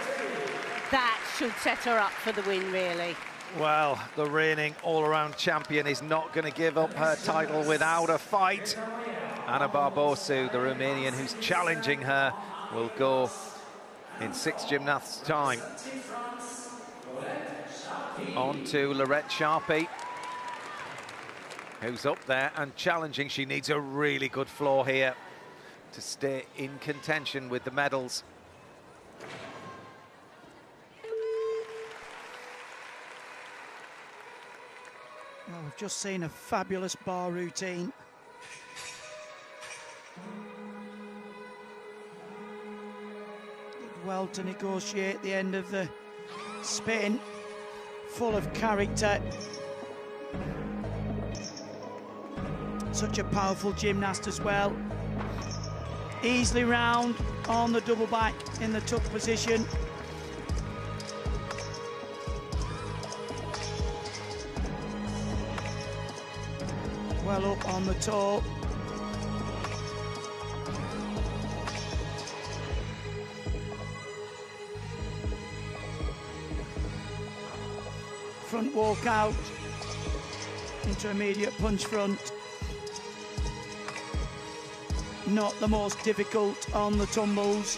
that should set her up for the win, really. Well, the reigning all-around champion is not going to give up her title without a fight. Ana Barbosu, the Romanian who's challenging her, will go in 6 gymnasts' time. On to Lorette Sharpie, who's up there and challenging. She needs a really good floor here to stay in contention with the medals. Well, we've just seen a fabulous bar routine. Well to negotiate the end of the spin, full of character. Such a powerful gymnast as well. Easily round on the double back in the tuck position. Well up on the toe. Front walk out, intermediate punch front. not the most difficult on the tumbles.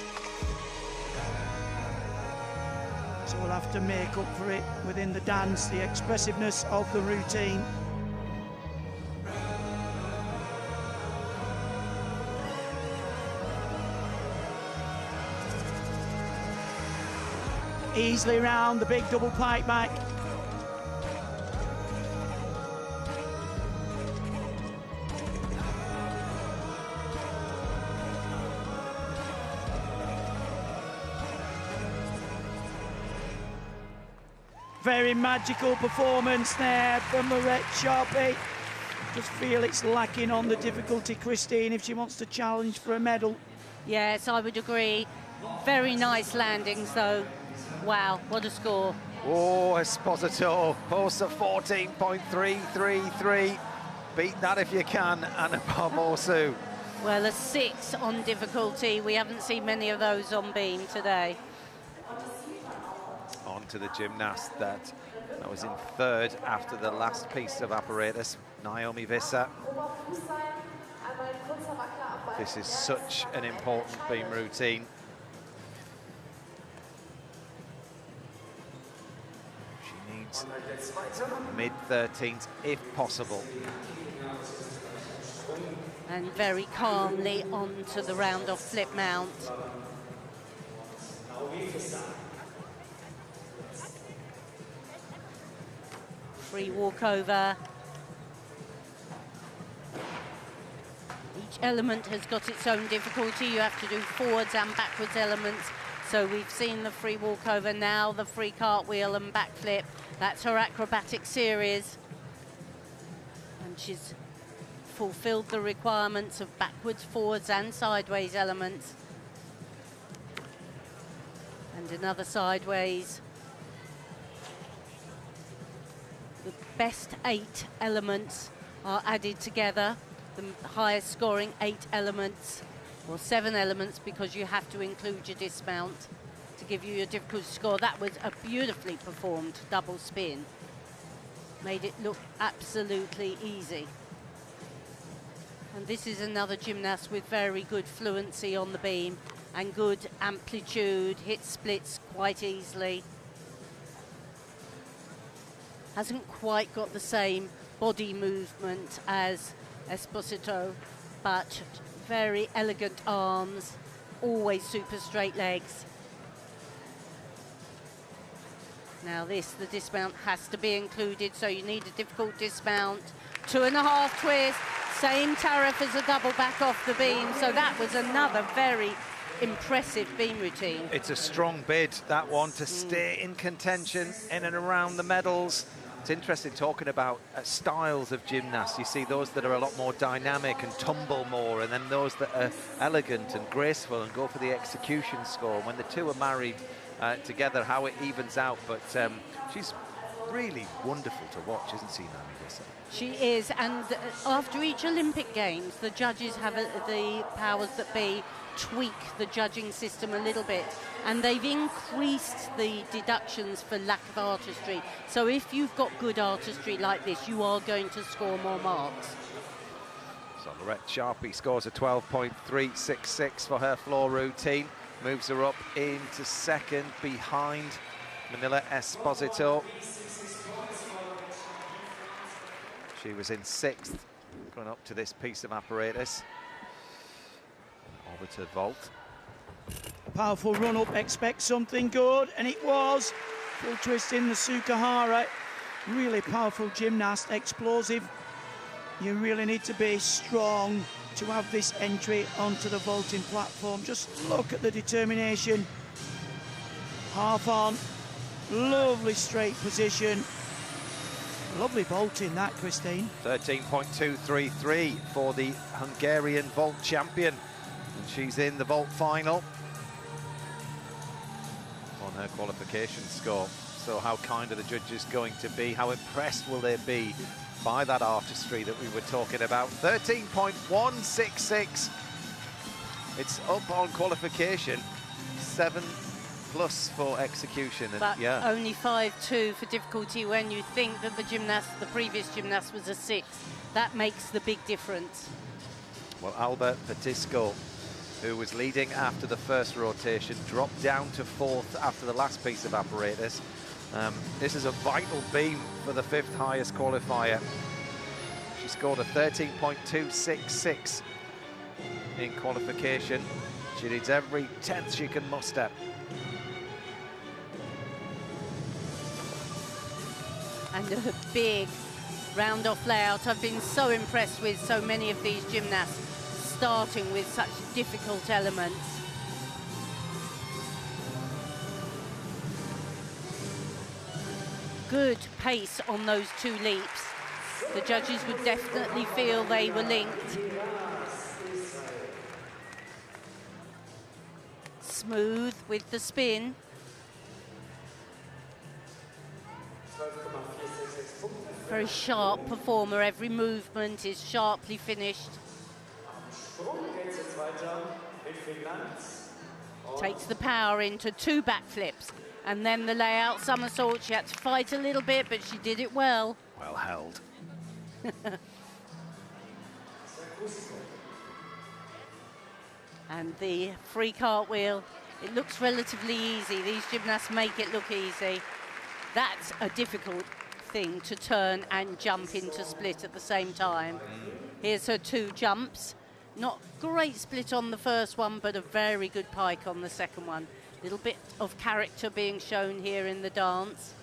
So we'll have to make up for it within the dance, the expressiveness of the routine. Easily round the big double pike back. Very magical performance there from Lorette Sharpie. Just feel it's lacking on the difficulty, Christine, if she wants to challenge for a medal. Yes, I would agree. Very nice landings, though. Wow, what a score. Oh, Esposito posts a 14.333. Beat that if you can, Anna Barbosu. Well, a 6 on difficulty. We haven't seen many of those on beam today. On to the gymnast that was in third after the last piece of apparatus, Naomi Visser. This is such an important beam routine. She needs mid-13s if possible. And very calmly onto the round-off flip mount. Free walkover. Each element has got its own difficulty. You have to do forwards and backwards elements. So we've seen the free walkover, now the free cartwheel and backflip. That's her acrobatic series. And she's fulfilled the requirements of backwards, forwards and sideways elements. And another sideways. The best 8 elements are added together. The highest scoring 8 elements, or 7 elements, because you have to include your dismount to give you your difficulty score. That was a beautifully performed double spin. Made it look absolutely easy. And this is another gymnast with very good fluency on the beam and good amplitude, hits splits quite easily. Hasn't quite got the same body movement as Esposito, but very elegant arms, always super straight legs. Now this, the dismount has to be included, so you need a difficult dismount. 2.5 twist, same tariff as a double back off the beam, so that was another very impressive beam routine. It's a strong bid, that one, to stay in contention in and around the medals. It's interesting talking about styles of gymnasts. You see those that are a lot more dynamic and tumble more, and then those that are elegant and graceful and go for the execution score. When the two are married together, how it evens out. But she's really wonderful to watch, isn't she, Naomi Visser? She is, and after each Olympic Games, the judges have the powers that be tweak the judging system a little bit, and they've increased the deductions for lack of artistry. So if you've got good artistry like this, you are going to score more marks. So Lorette Sharpie scores a 12.366 for her floor routine, moves her up into second behind Manila Esposito. She was in 6th going up to this piece of apparatus. Orbiter vault. Powerful run up, expect something good, and it was. Full twist in the Sukahara. Really powerful gymnast, explosive. You really need to be strong to have this entry onto the vaulting platform. Just look at the determination. Half on, lovely straight position. Lovely vaulting that, Christine. 13.233 for the Hungarian vault champion. And she's in the vault final on her qualification score. So how kind are the judges going to be? How impressed will they be by that artistry that we were talking about? 13.166. It's up on qualification. 7+ for execution. And But yeah, only 5.2 for difficulty when you think that the previous gymnast was a 6. That makes the big difference. Well, Alba Petisco, who was leading after the first rotation, dropped down to 4th after the last piece of apparatus. This is a vital beam for the 5th highest qualifier. She scored a 13.266 in qualification. She needs every 10th she can muster. And a big round-off layout. I've been so impressed with so many of these gymnasts starting with such difficult elements. Good pace on those 2 leaps. The judges would definitely feel they were linked. Smooth with the spin. Very sharp performer, every movement is sharply finished. Takes the power into 2 backflips and then the layout somersault. She had to fight a little bit, but she did it well. Well held. And the free cartwheel, it looks relatively easy. These gymnasts make it look easy. That's a difficult thing to turn and jump into split at the same time. Here's her 2 jumps. Not great split on the first one, but a very good pike on the second one. Little bit of character being shown here in the dance.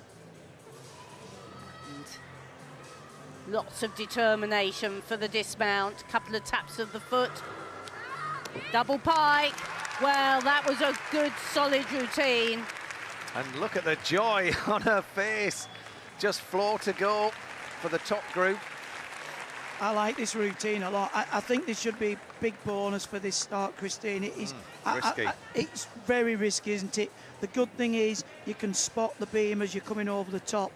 And lots of determination for the dismount. Couple of taps of the foot. Double pike. Well, that was a good, solid routine. And look at the joy on her face. Just floor to go for the top group. I like this routine a lot. I think this should be big bonus for this start, Christine. It is risky. It's very risky, isn't it? The good thing is you can spot the beam as you're coming over the top,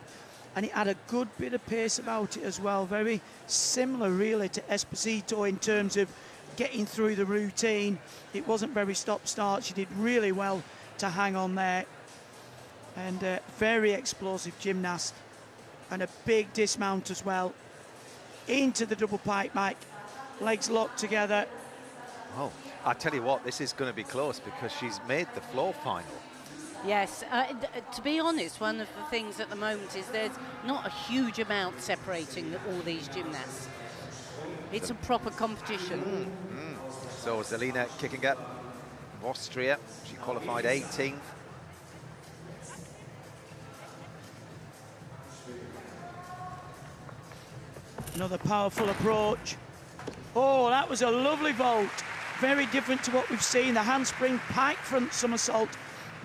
and it had a good bit of pace about it as well. Very similar, really, to Esposito in terms of getting through the routine. It wasn't very stop-start. She did really well to hang on there, and very explosive gymnast, and a big dismount as well. Into the double pike, Mike. Legs locked together. Oh, I tell you what, this is going to be close because she's made the floor final. Yes, to be honest, one of the things at the moment is there's not a huge amount separating all these gymnasts. It's a proper competition. So Zelina Kickinger of Austria, she qualified 18th. Another powerful approach. Oh, that was a lovely vault. Very different to what we've seen. The handspring pike front somersault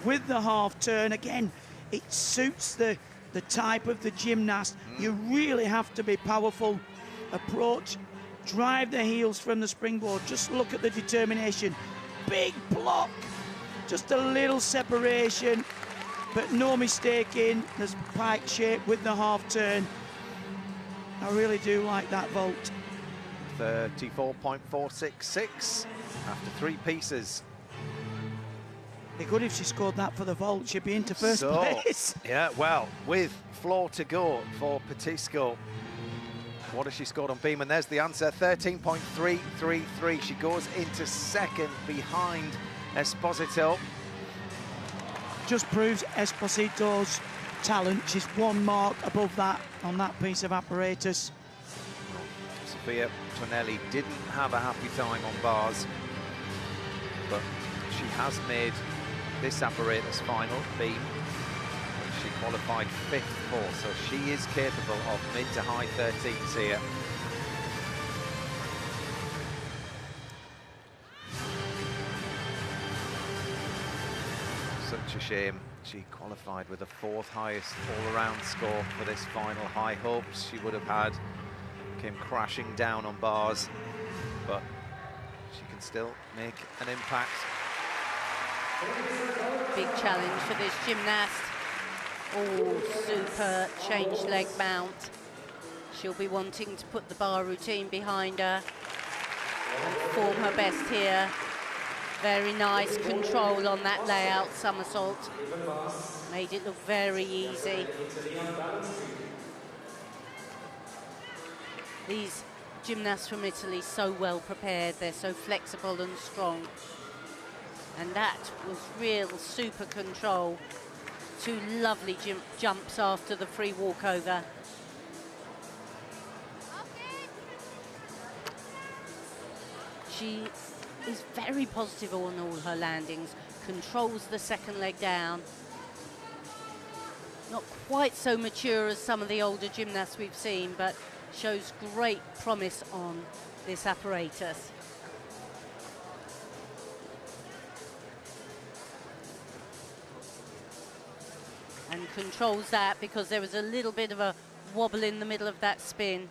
with the half turn. Again, it suits the type of the gymnast. You really have to be powerful. Approach, drive the heels from the springboard. Just look at the determination. Big block. Just a little separation, but no mistaking. There's pike shape with the half turn. I really do like that vault. 34.466 after 3 pieces. Be good if she scored that for the vault. She'd be into first place. Yeah, well, with floor to go for Petisco. What has she scored on beam? And there's the answer, 13.333. She goes into second behind Esposito. Just proves Esposito's talent. She's 1 mark above that on that piece of apparatus. Sophia Tonelli didn't have a happy time on bars, but she has made this apparatus final beam, which she qualified 5th for, so she is capable of mid to high 13s here. Such a shame. She qualified with the 4th highest all-around score for this final. High hopes she would have had. Came crashing down on bars, but she can still make an impact. Big challenge for this gymnast. Oh, super change leg mount. She'll be wanting to put the bar routine behind her and perform her best here. Very nice control on that layout somersault. Made it look very easy. These gymnasts from Italy so well prepared. They're so flexible and strong. And that was real super control. 2 lovely jumps after the free walkover. She is very positive on all her landings, controls the second leg down. Not quite so mature as some of the older gymnasts we've seen, but shows great promise on this apparatus. And controls that because there was a little bit of a wobble in the middle of that spin.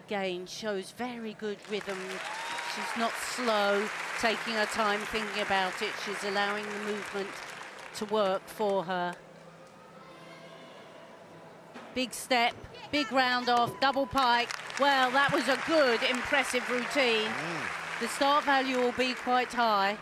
Again, shows very good rhythm. She's not slow, taking her time thinking about it. She's allowing the movement to work for her. Big step, big round off, double pike. Well, that was a good, impressive routine. The start value will be quite high.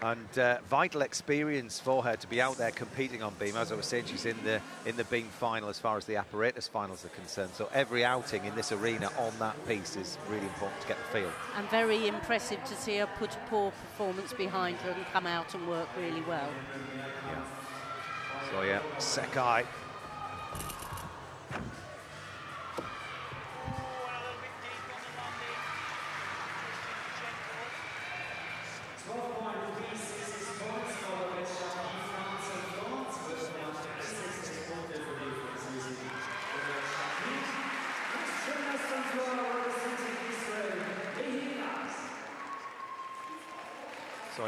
And vital experience for her to be out there competing on beam. As I was saying, she's in the beam final as far as the apparatus finals are concerned. So every outing in this arena on that piece is really important to get the feel. And very impressive to see her put a poor performance behind her and come out and work really well. Yeah. So yeah, Sekai.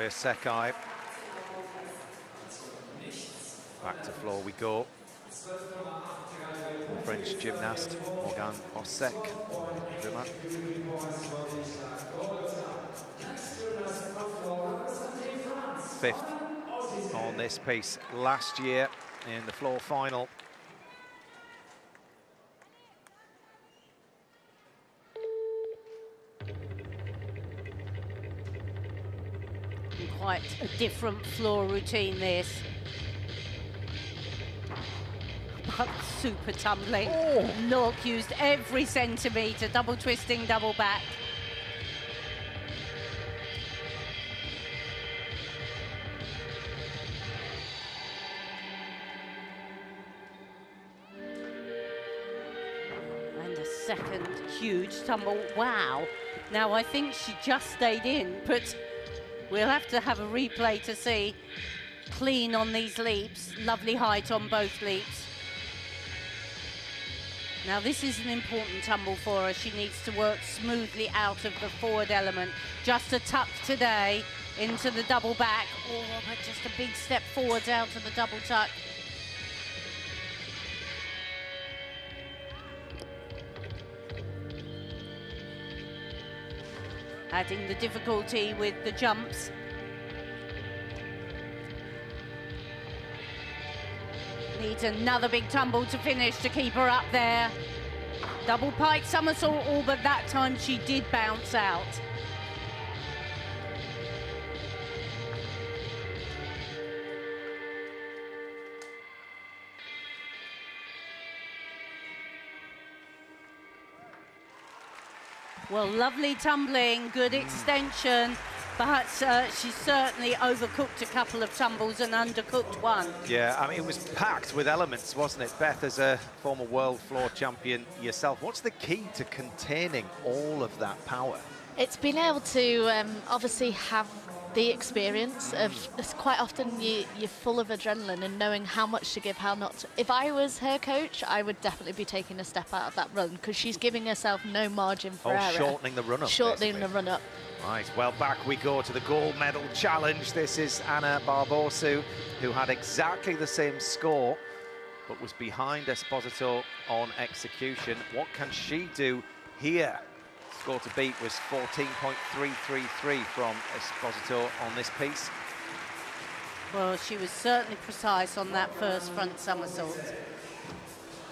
Sekai. Back to floor we go. French gymnast Morgan Osek. 5th on this piece last year in the floor final. Quite a different floor routine, this. But super tumbling. Oh. Look, used every centimetre, double twisting, double back. And a second huge tumble. Wow. Now, I think she just stayed in, but we'll have to have a replay to see. Clean on these leaps, lovely height on both leaps. Now this is an important tumble for her. She needs to work smoothly out of the forward element. Just a tuck today into the double back. Oh, but just a big step forwards out of the double tuck. Adding the difficulty with the jumps. Needs another big tumble to finish to keep her up there. Double pike somersault, all but that time she did bounce out. Well, lovely tumbling, good extension. But she certainly overcooked a couple of tumbles and undercooked one. Yeah, I mean, it was packed with elements, wasn't it? Beth, as a former world floor champion yourself, what's the key to containing all of that power? It's being able to obviously have the experience of, quite often you're full of adrenaline and knowing how much to give, how not to. If I was her coach, I would definitely be taking a step out of that run because she's giving herself no margin for error. Shortening the run-up. Shortening the run-up. Right, well, back we go to the gold medal challenge. This is Anna Barbosu, who had exactly the same score, but was behind Esposito on execution. What can she do here? Score to beat was 14.333 from Esposito on this piece. Well, she was certainly precise on that first front somersault.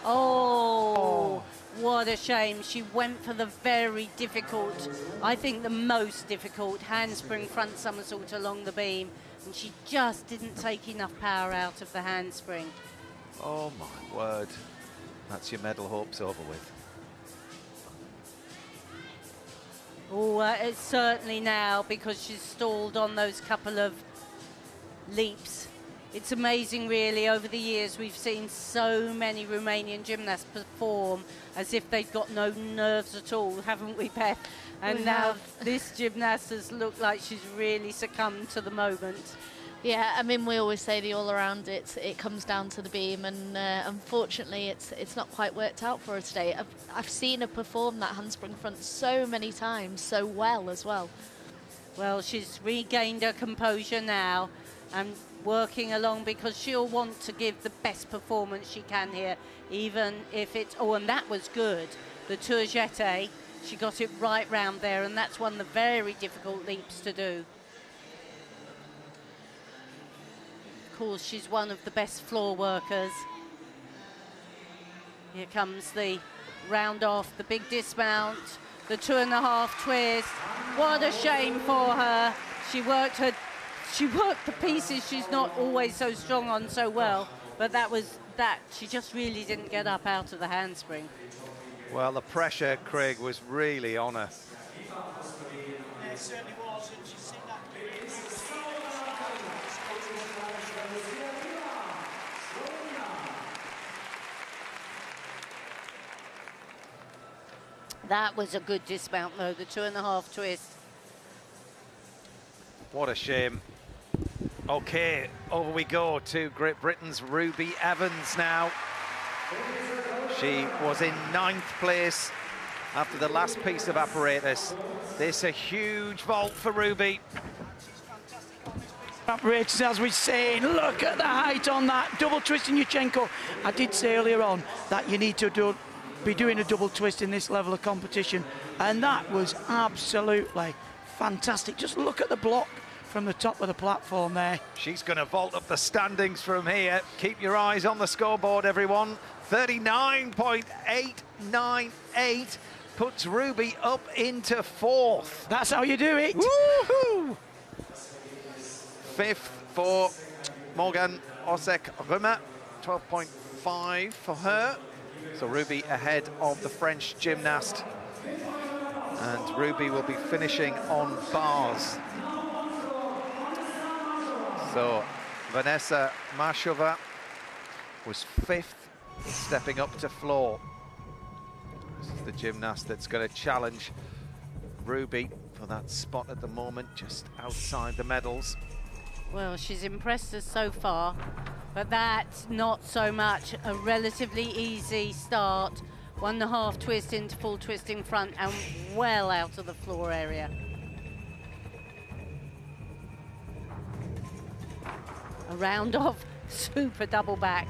Oh, what a shame. She went for the very difficult, I think the most difficult, handspring front somersault along the beam, and she just didn't take enough power out of the handspring. Oh, my word. That's your medal hopes over with. Oh, it's certainly now, because she's stalled on those couple of leaps. It's amazing, really. Over the years, we've seen so many Romanian gymnasts perform as if they've got no nerves at all, haven't we, Beth? And now this gymnast has looked like she's really succumbed to the moment. Yeah, I mean, we always say the all-around, it comes down to the beam, and unfortunately, it's not quite worked out for her today. I've seen her perform that handspring front so many times, so well as well. Well, she's regained her composure now and working along, because she'll want to give the best performance she can here, even if it's... Oh, and that was good. The tour jeté, she got it right round there, and that's one of the very difficult leaps to do. Of course, she's one of the best floor workers. Here comes the round off, the big dismount, the 2.5 twist. What a shame for her. She worked the pieces she's not always so strong on so well, but that was that. She just really didn't get up out of the handspring. Well, the pressure, Craig, was really on her. It certainly was, and she's seen that. That was a good dismount, though, the 2.5 twist. What a shame. Okay, over we go to Great Britain's Ruby Evans now. She was in 9th place after the last piece of apparatus. This a huge vault for Ruby. Apparatus, as we're saying, look at the height on that double twist in Yurchenko. I did say earlier on that you need to be doing a double twist in this level of competition, and that was absolutely fantastic. Just look at the block from the top of the platform there. She's going to vault up the standings from here. Keep your eyes on the scoreboard, everyone. 39.898 puts Ruby up into 4th. That's how you do it. Woohoo! 5th for Morgan Osek-Römer, 12.5 for her. So Ruby ahead of the French gymnast. And Ruby will be finishing on bars. So Vanessa Marshova was 5th, stepping up to floor. This is the gymnast that's going to challenge Ruby for that spot at the moment, just outside the medals. Well, she's impressed us so far, but that's not so much. A relatively easy start. 1.5 twist into full twist in front and well out of the floor area. A round off, super double back.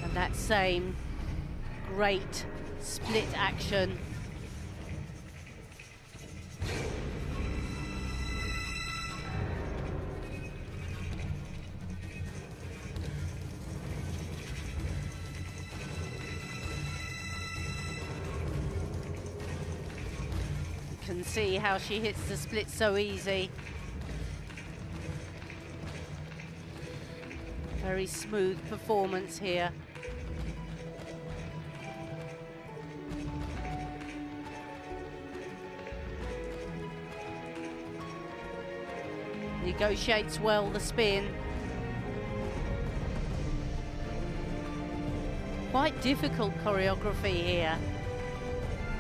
And that same great split action. Can see how she hits the split so easy. Very smooth performance here. Negotiates well the spin. Quite difficult choreography here.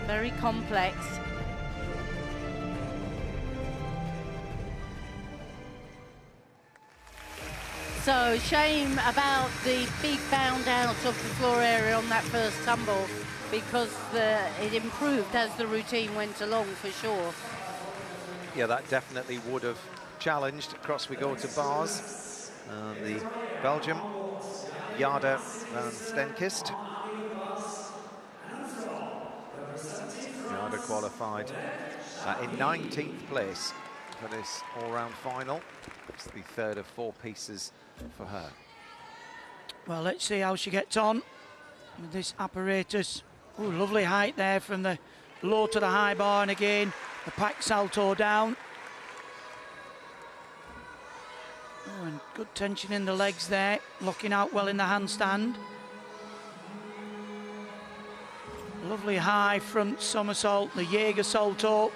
Very complex. So shame about the big bound out of the floor area on that first tumble, because it improved as the routine went along for sure. Yeah, that definitely would have challenged. Across we go to bars. The Belgium, Jade van Stenkist. Jade qualified in 19th place for this all-round final. It's the 3rd of 4 pieces for her. Well, let's see how she gets on with this apparatus. Ooh, lovely height there from the low to the high bar, and again the pack salto down. Oh, and good tension in the legs there, locking out well in the handstand. Lovely high front somersault, the Jaeger salto.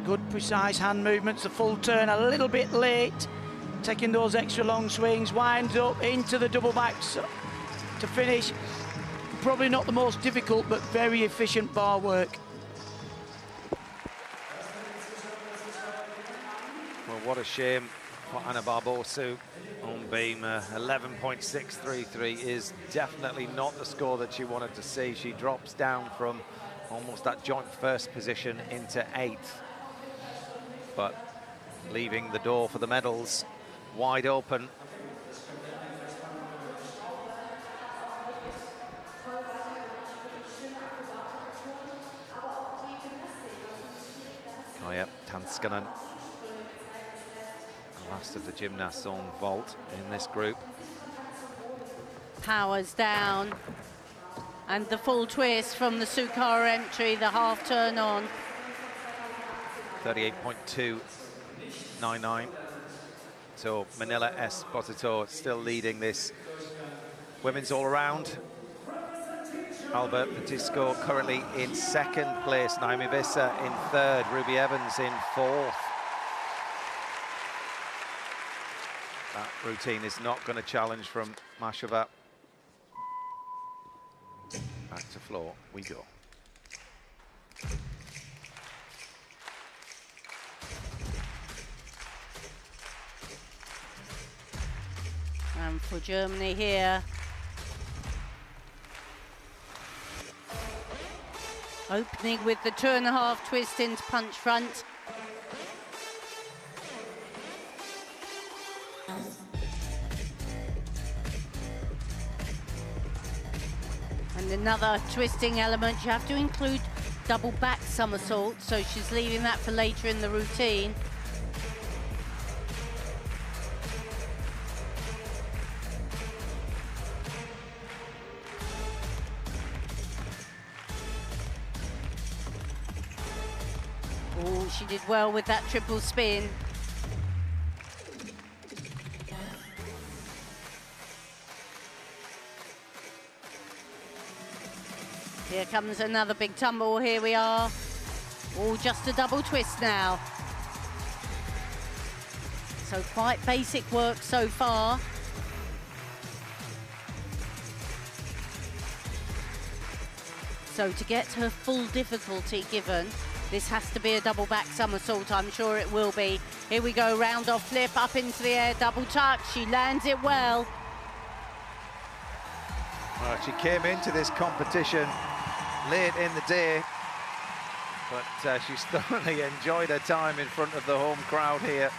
Good precise hand movements, the full turn a little bit late, taking those extra long swings, winds up into the double backs to finish. Probably not the most difficult, but very efficient bar work. Well, what a shame for Anna Barbosu on beam. 11.633 is definitely not the score that she wanted to see. She drops down from almost that joint first position into 8th. But leaving the door for the medals wide open. Kaija Tanskanen, the last of the gymnasts on vault in this group. Powers down. And the full twist from the Sukara entry, the half turn on. 38.299. So Manila Esposito still leading this women's all-around. Albert Patisco currently in 2nd place. Naomi Visser in 3rd. Ruby Evans in 4th. That routine is not going to challenge from Mashova. Back to floor we go. And for Germany here, opening with the 2.5 twist into punch front. And another twisting element, you have to include double back somersault, so she's leaving that for later in the routine. Oh, she did well with that triple spin. Here comes another big tumble. Here we are. Oh, just a double twist now. So quite basic work so far. So to get her full difficulty given, this has to be a double back somersault. I'm sure it will be. Here we go, round off flip, up into the air, double tuck. She lands it well. Well, she came into this competition late in the day, but she's thoroughly enjoyed her time in front of the home crowd here.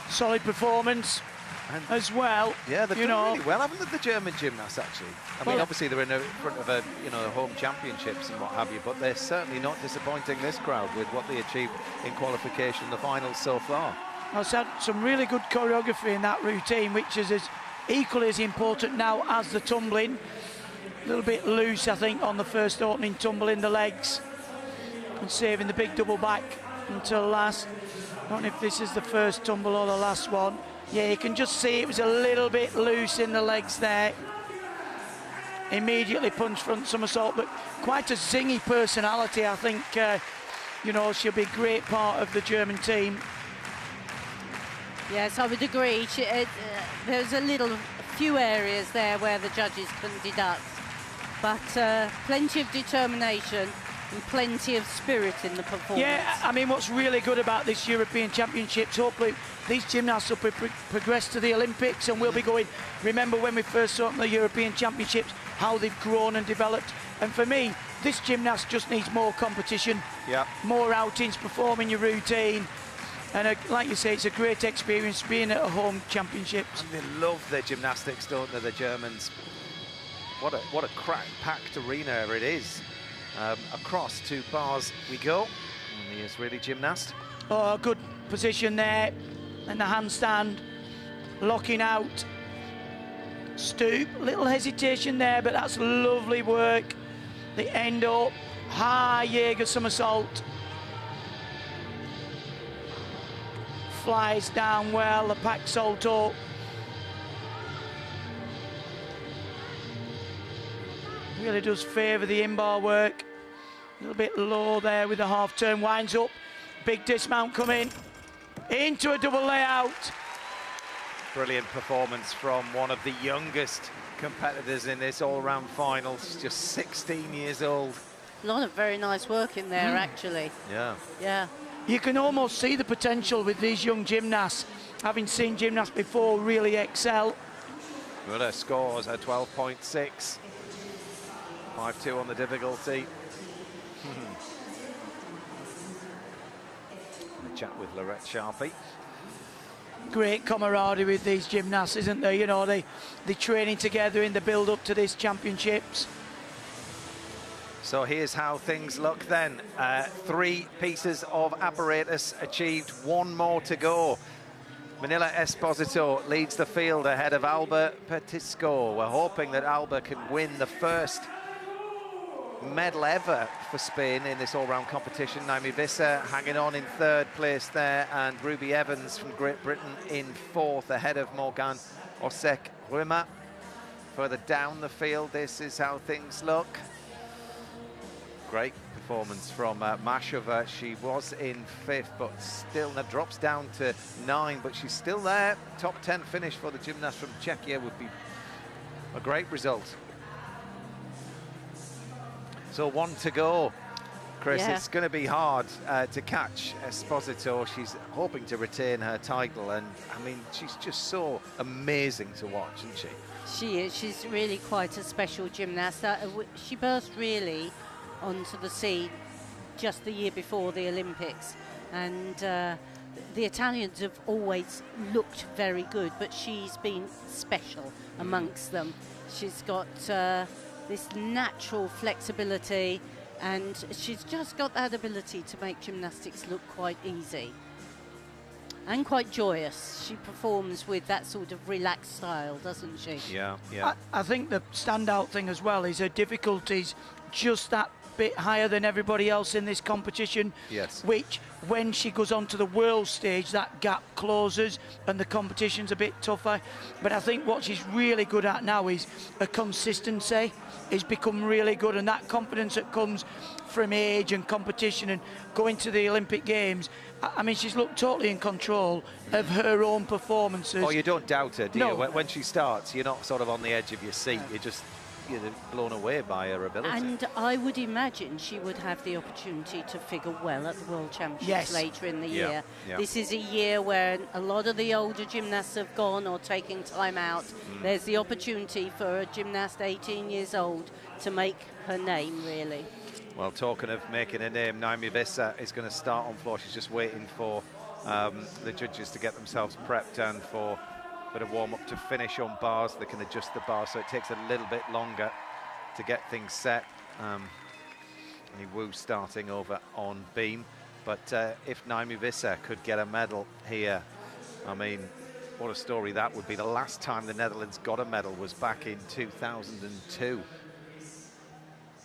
Solid performance And as well. Yeah, they've done know, really well, haven't they, the German gymnasts, actually? I mean, obviously they're in front of a, home championships and what have you, but they're certainly not disappointing this crowd with what they achieved in qualification in the finals so far. I've had some really good choreography in that routine, which is equally as important now as the tumbling. A little bit loose, I think, on the first opening tumble in the legs and saving the big double back until last. I don't know if this is the first tumble or the last one. Yeah, you can just see it was a little bit loose in the legs there. Immediately punch front somersault, but quite a zingy personality. I think, she'll be a great part of the German team. Yes, I would agree. There's a few areas there where the judges couldn't deduct, but plenty of determination and plenty of spirit in the performance. Yeah, I mean, what's really good about this European Championships, hopefully these gymnasts will progress to the Olympics and we'll be going. Remember when we first opened the European Championships, how they've grown and developed. And for me, this gymnast just needs more competition, more outings, performing your routine. And like you say, it's a great experience being at a home championships. And they love their gymnastics, don't they, the Germans? What a crack-packed arena it is. Across 2 bars we go. And the Israeli gymnast. Oh, good position there. And the handstand, locking out. Stoop, little hesitation there, but that's lovely work. The end up, high Jaeger somersault. Flies down well, the pack salto. Really does favour the in-bar work. A little bit low there with the half turn, winds up. Big dismount coming into a double layout. Brilliant performance from one of the youngest competitors in this all-round final. She's just 16 years old. A lot of very nice work in there, actually. Yeah. Yeah. You can almost see the potential with these young gymnasts, having seen gymnasts before really excel. Well, her scores are 12.6. 5-2 on the difficulty. A chat with Lorette Sharpie. Great camaraderie with these gymnasts, isn't there? You know, they're training together in the build-up to these championships. So here's how things look then. 3 pieces of apparatus achieved, 1 more to go. Manila Esposito leads the field ahead of Alba Petisco. We're hoping that Alba can win the first medal ever for Spain in this all-round competition. Naomi Visser hanging on in 3rd place there, and Ruby Evans from Great Britain in 4th ahead of Morgan Osek Ruma. Further down the field, this is how things look. Great performance from Mashova. She was in 5th, but still drops down to 9, but she's still there. Top 10 finish for the gymnast from Czechia would be a great result. So 1 to go. Chris, Yeah. it's going to be hard to catch Esposito. She's hoping to retain her title, and I mean, she's just so amazing to watch, isn't she? She is. She's really quite a special gymnast. She burst really onto the scene just the year before the Olympics, and the Italians have always looked very good, but she's been special amongst them. She's got this natural flexibility, and she's just got that ability to make gymnastics look quite easy and quite joyous. She performs with that sort of relaxed style, doesn't she? Yeah, yeah. I think the standout thing as well is her difficulties just that bit higher than everybody else in this competition. Yes. Which, when she goes onto the world stage, that gap closes and the competition's a bit tougher. But I think what she's really good at now is her consistency. Has become really good, and that confidence that comes from age and competition and going to the Olympic Games. I mean, she's looked totally in control of her own performances. Oh, you don't doubt her, do No. you? When she starts, you're not sort of on the edge of your seat. You're blown away by her ability. And I would imagine she would have the opportunity to figure well at the World Championships Yes. later in the Yeah, year. yeah. This is a year where a lot of the older gymnasts have gone or taking time out. There's the opportunity for a gymnast 18 years old to make her name, really. Well, talking of making a name, Naomi Visser is going to start on floor. She's just waiting for the judges to get themselves prepped and for a bit of warm-up to finish on bars. They can adjust the bars, so it takes a little bit longer to get things set. Wu starting over on beam. But if Naomi Visser could get a medal here, I mean, what a story that would be. The last time the Netherlands got a medal was back in 2002.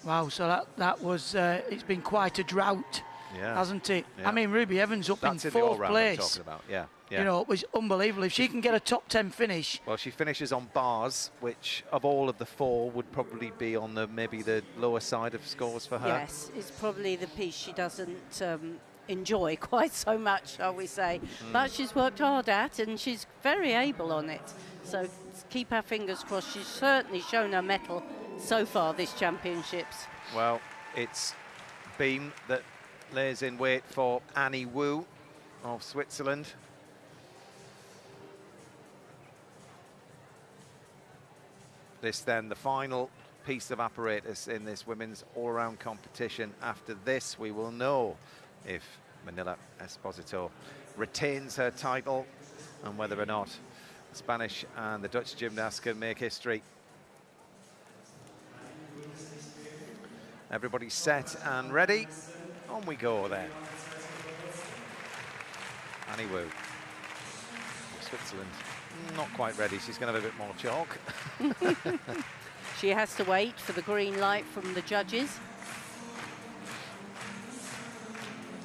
Wow, so that was, it's been quite a drought, hasn't it? Yeah. I mean, Ruby Evans up That's in in the 4th all-round I'm place. talking about, yeah. You know, it was unbelievable. If she can get a top 10 finish. Well, she finishes on bars, which of all of the 4 would probably be on maybe the lower side of scores for her. Yes, it's probably the piece she doesn't enjoy quite so much, shall we say. But she's worked hard at, and she's very able on it. So let's keep our fingers crossed. She's certainly shown her mettle so far this championships. Well, it's beam that lays in wait for Annie Wu of Switzerland. This then, the final piece of apparatus in this women's all-round competition. After this, we will know if Manila Esposito retains her title and whether or not the Spanish and the Dutch gymnasts can make history. Everybody's set and ready. On we go then. Annie Wu, Switzerland, not quite ready. She's going to have a bit more chalk. She has to wait for the green light from the judges.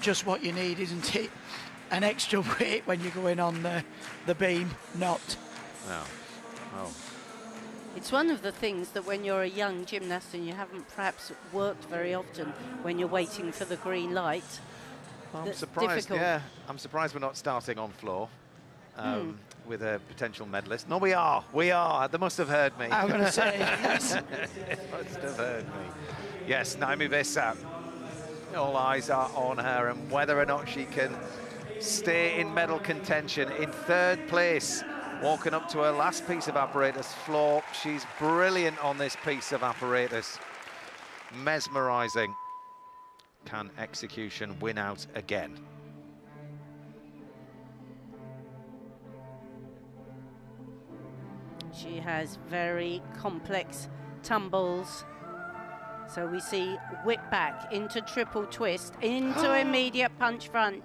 Just what you need, isn't it? An extra weight when you're going on the beam, not. No. Oh. It's one of the things that when you're a young gymnast and you haven't perhaps worked very often when you're waiting for the green light. I'm surprised, yeah. I'm surprised we're not starting on floor with a potential medalist. No, we are. We are. They must have heard me. I'm going to say, yes. They must have heard me. Yes, Naomi Visser. All eyes are on her and whether or not she can stay in medal contention. In third place, walking up to her last piece of apparatus, floor. She's brilliant on this piece of apparatus. Mesmerising. Can execution win out again? She has very complex tumbles. So we see whip back into triple twist, into immediate punch front,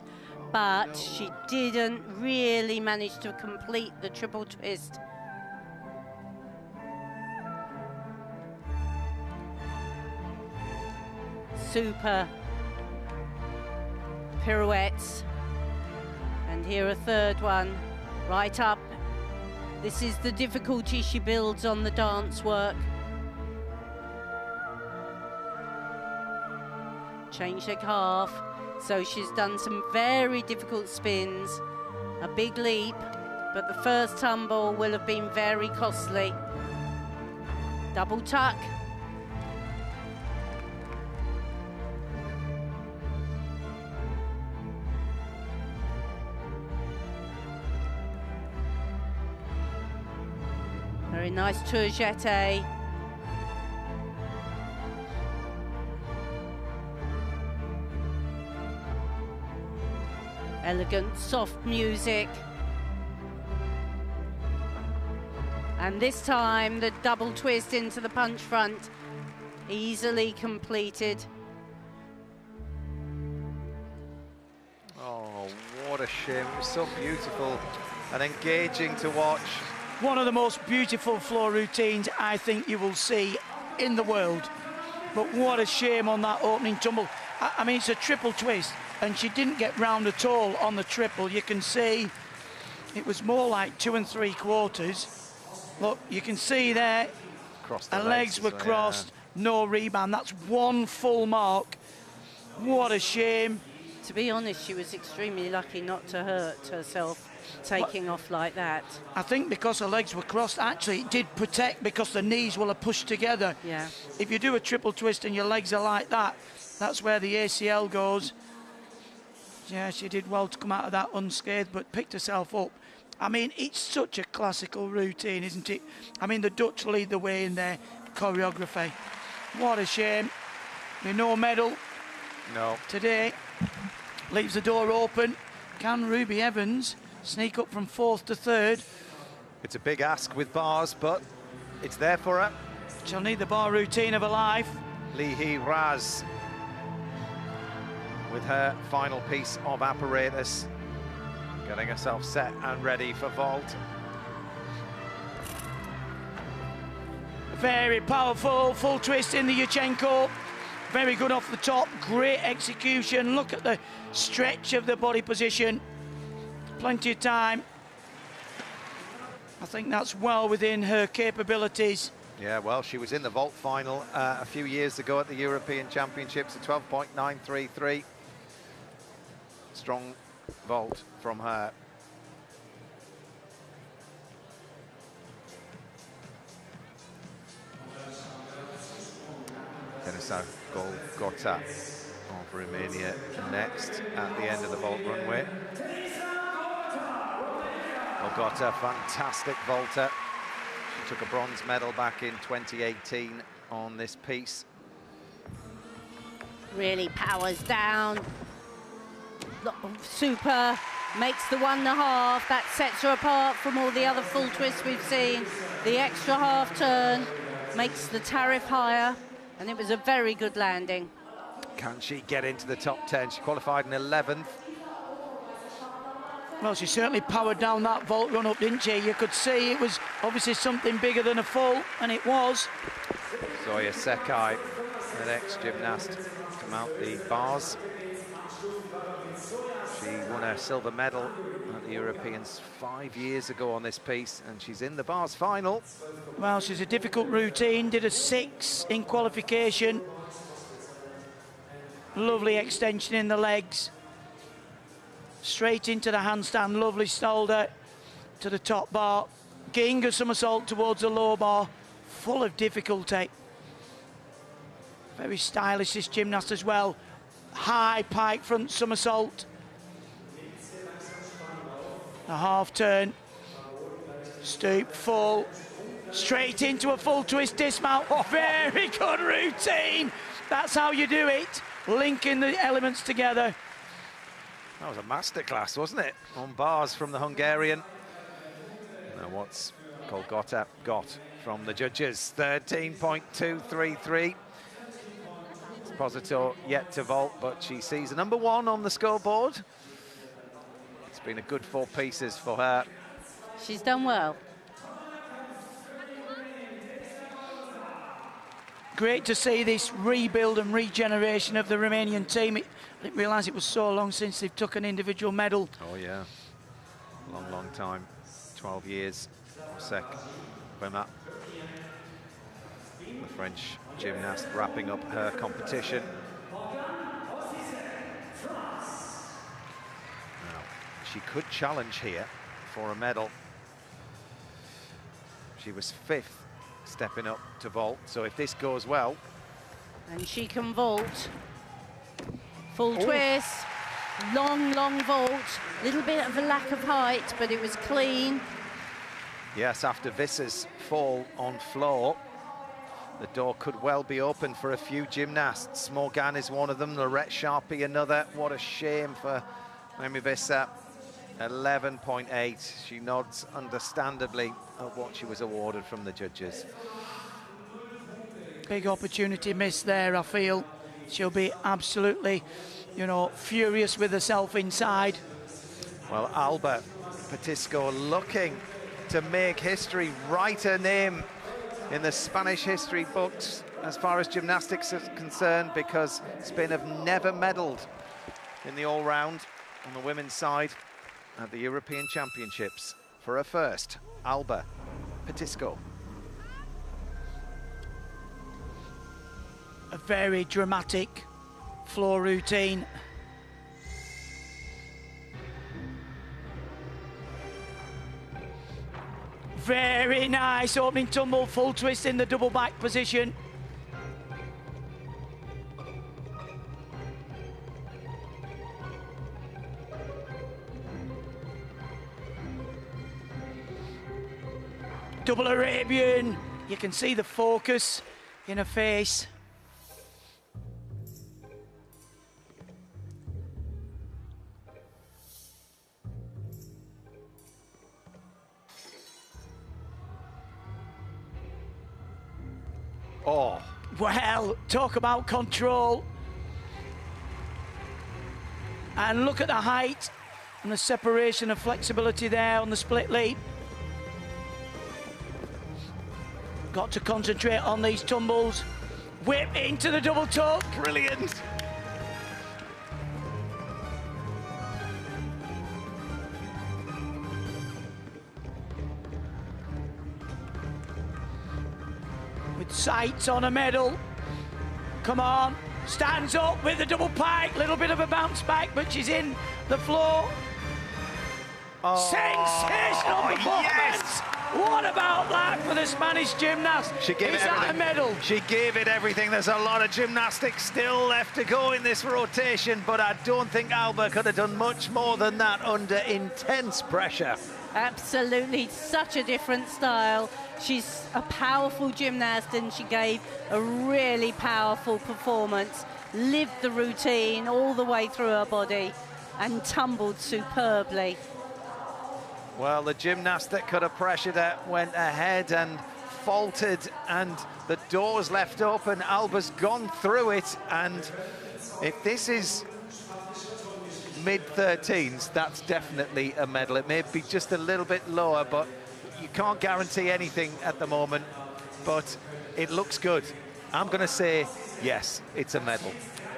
but she didn't really manage to complete the triple twist. Super pirouettes. And here a third one, right up. This is the difficulty she builds on the dance work. Change leg half. So she's done some very difficult spins, a big leap, but the first tumble will have been very costly. Double tuck. Very nice tourgette. Elegant, soft music. And this time, the double twist into the punch front, easily completed. Oh, what a shame. It was so beautiful and engaging to watch. One of the most beautiful floor routines I think you will see in the world. But what a shame on that opening tumble. I mean, it's a triple twist, and she didn't get round at all on the triple. You can see it was more like 2 3/4. Look, you can see there, her legs were crossed, no rebound. That's one full mark. What a shame. To be honest, she was extremely lucky not to hurt herself taking off like that. I think because her legs were crossed, actually it did protect because the knees will have pushed together. Yeah. If you do a triple twist and your legs are like that, that's where the ACL goes. Yeah, she did well to come out of that unscathed, but picked herself up. I mean, it's such a classical routine, isn't it? I mean, the Dutch lead the way in their choreography. What a shame. No medal. No. Today. Leaves the door open. Can Ruby Evans sneak up from 4th to 3rd? It's a big ask with bars, but it's there for her. She'll need the bar routine of her life. Lee Hee Raz with her final piece of apparatus, getting herself set and ready for vault. Very powerful, full twist in the Yurchenko. Very good off the top, great execution. Look at the stretch of the body position. Plenty of time. I think that's well within her capabilities. Yeah, well, she was in the vault final a few years ago at the European Championships at 12.933. Strong vault from her. Denisa Golgota of Romania next at the end of the vault runway. Golgota, fantastic vaulter. She took a bronze medal back in 2018 on this piece. Really powers down. Super, makes the 1.5. That sets her apart from all the other full twists we've seen. The extra half turn makes the tariff higher, and it was a very good landing. Can she get into the top 10? She qualified in 11th. Well, she certainly powered down that vault run up, didn't she? You could see it was obviously something bigger than a full, and it was. Zoya Sekai, the next gymnast to come out the bars. She won a silver medal at the Europeans 5 years ago on this piece, and she's in the bars final. Well, she's a difficult routine, did a 6 in qualification. Lovely extension in the legs. Straight into the handstand, lovely shoulder to the top bar. Getting a somersault towards the low bar, full of difficulty. Very stylish, this gymnast as well. High pike front somersault. A half turn. Stoop, full. Straight into a full twist dismount. Very good routine. That's how you do it. Linking the elements together. That was a masterclass, wasn't it? On bars from the Hungarian. Now what's called got from the judges. 13.233. Esposito yet to vault, but she sees a number 1 on the scoreboard. It's been a good 4 pieces for her. She's done well. Great to see this rebuild and regeneration of the Romanian team. I didn't realise it was so long since they've took an individual medal. Oh yeah, long, long time. 12 years. Sec Bema, the French gymnast, wrapping up her competition. Now, she could challenge here for a medal. She was 5th stepping up to vault, so if this goes well... And she can vault. Full twist, long, long vault. Little bit of a lack of height, but it was clean. Yes, after Visser's fall on floor, the door could well be open for a few gymnasts. Morgan is one of them, Lorette Sharpie another. What a shame for Noemi Visser. 11.8. She nods understandably at what she was awarded from the judges. Big opportunity missed there, I feel. She'll be absolutely, you know, furious with herself inside. Well, Alba Petisco looking to make history, write her name in the Spanish history books as far as gymnastics is concerned, because Spain have never medalled in the all-round on the women's side at the European Championships. For her first, Alba Petisco. A very dramatic floor routine. Very nice opening tumble, full twist in the double back position. Double Arabian. You can see the focus in her face. Oh. Well, talk about control. And look at the height and the separation of flexibility there on the split leap. Got to concentrate on these tumbles. Whip into the double tuck. Brilliant. With sights on a medal. Come on. Stands up with the double pike. Little bit of a bounce back, but she's in the floor. Oh, sensational performance. Yes. What about that for the Spanish gymnast? She gave Is it that everything. a medal? She gave it everything. There's a lot of gymnastics still left to go in this rotation, but I don't think Alba could have done much more than that under intense pressure. Absolutely, such a different style. She's a powerful gymnast and she gave a really powerful performance, lived the routine all the way through her body and tumbled superbly. Well, the gymnast that could have pressured her went ahead and faltered, and the door's left open. Alba's gone through it, and if this is mid-13s, that's definitely a medal. It may be just a little bit lower, but you can't guarantee anything at the moment, but it looks good. I'm going to say, yes, it's a medal.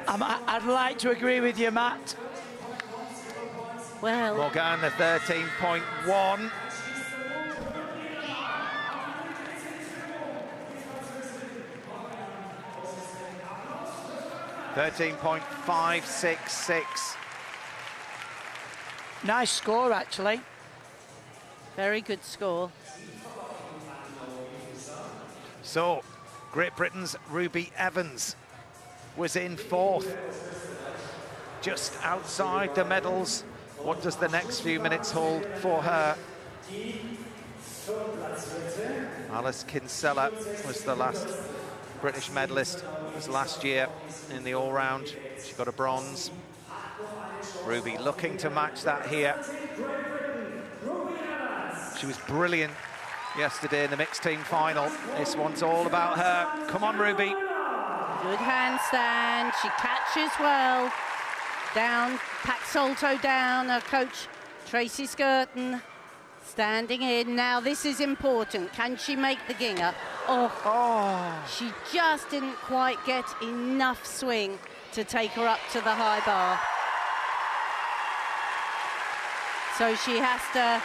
I'd like to agree with you, Matt. Well, Morgan, the 13.1. .566. Nice score, actually. very good score. So, Great Britain's Ruby Evans was in 4th, just outside the medals. What does the next few minutes hold for her? Alice Kinsella was the last British medalist. It was last year in the all-round. She got a bronze. Ruby looking to match that here. She was brilliant yesterday in the mixed team final. This one's all about her. Come on, Ruby. Good handstand. She catches well. Down, Pax Salto down. Her coach, Tracy Skirton, standing in. Now, this is important. Can she make the Ginger? Oh, she just didn't quite get enough swing to take her up to the high bar. So she has to,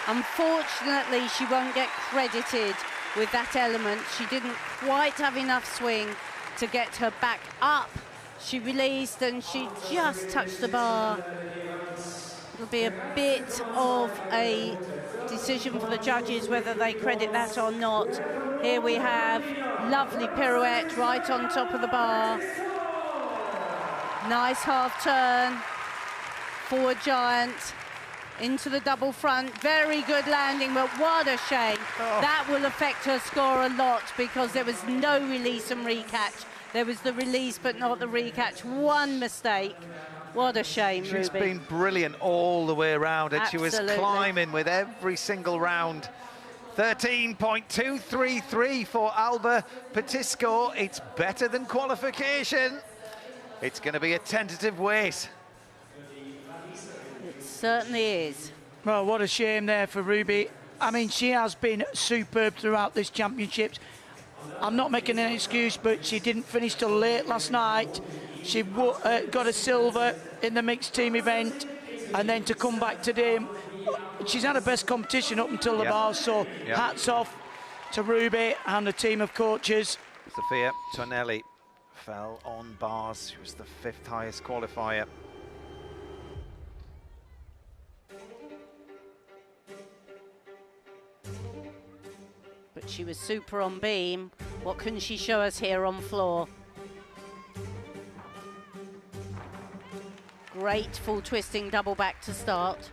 unfortunately, she won't get credited with that element. She didn't quite have enough swing to get her back up. She released and she just touched the bar. It'll be a bit of a decision for the judges whether they credit that or not. Here we have lovely pirouette right on top of the bar. Nice half turn, forward giant, into the double front. Very good landing, but what a shame. That will affect her score a lot because there was no release and recatch. There was the release, but not the recatch. One mistake. What a shame, Ruby. She's been brilliant all the way around, and Absolutely. she was climbing with every single round. 13.233 for Alba Petisco. It's better than qualification. It's going to be a tentative wait. It certainly is. Well, what a shame there for Ruby. I mean, she has been superb throughout this championship. I'm not making an excuse, but she didn't finish till late last night. She got a silver in the mixed team event, and then to come back today, she's had her best competition up until the bar, so hats off to Ruby and the team of coaches. Sophia Tonelli fell on bars. She was the 5th highest qualifier. But she was super on beam. What can she show us here on floor? Great full twisting double back to start.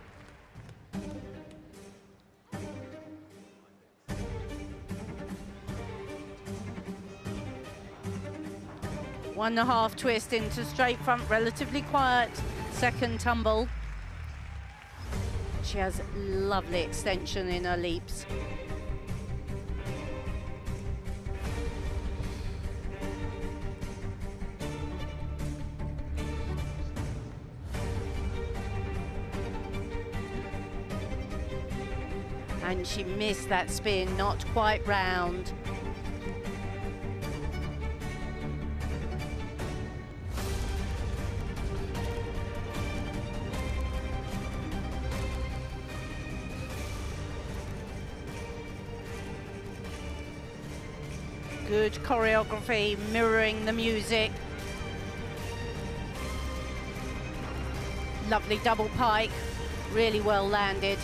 One and a half twist into straight front, relatively quiet second tumble. She has lovely extension in her leaps. And she missed that spin, not quite round. Good choreography, mirroring the music. Lovely double pike, really well landed.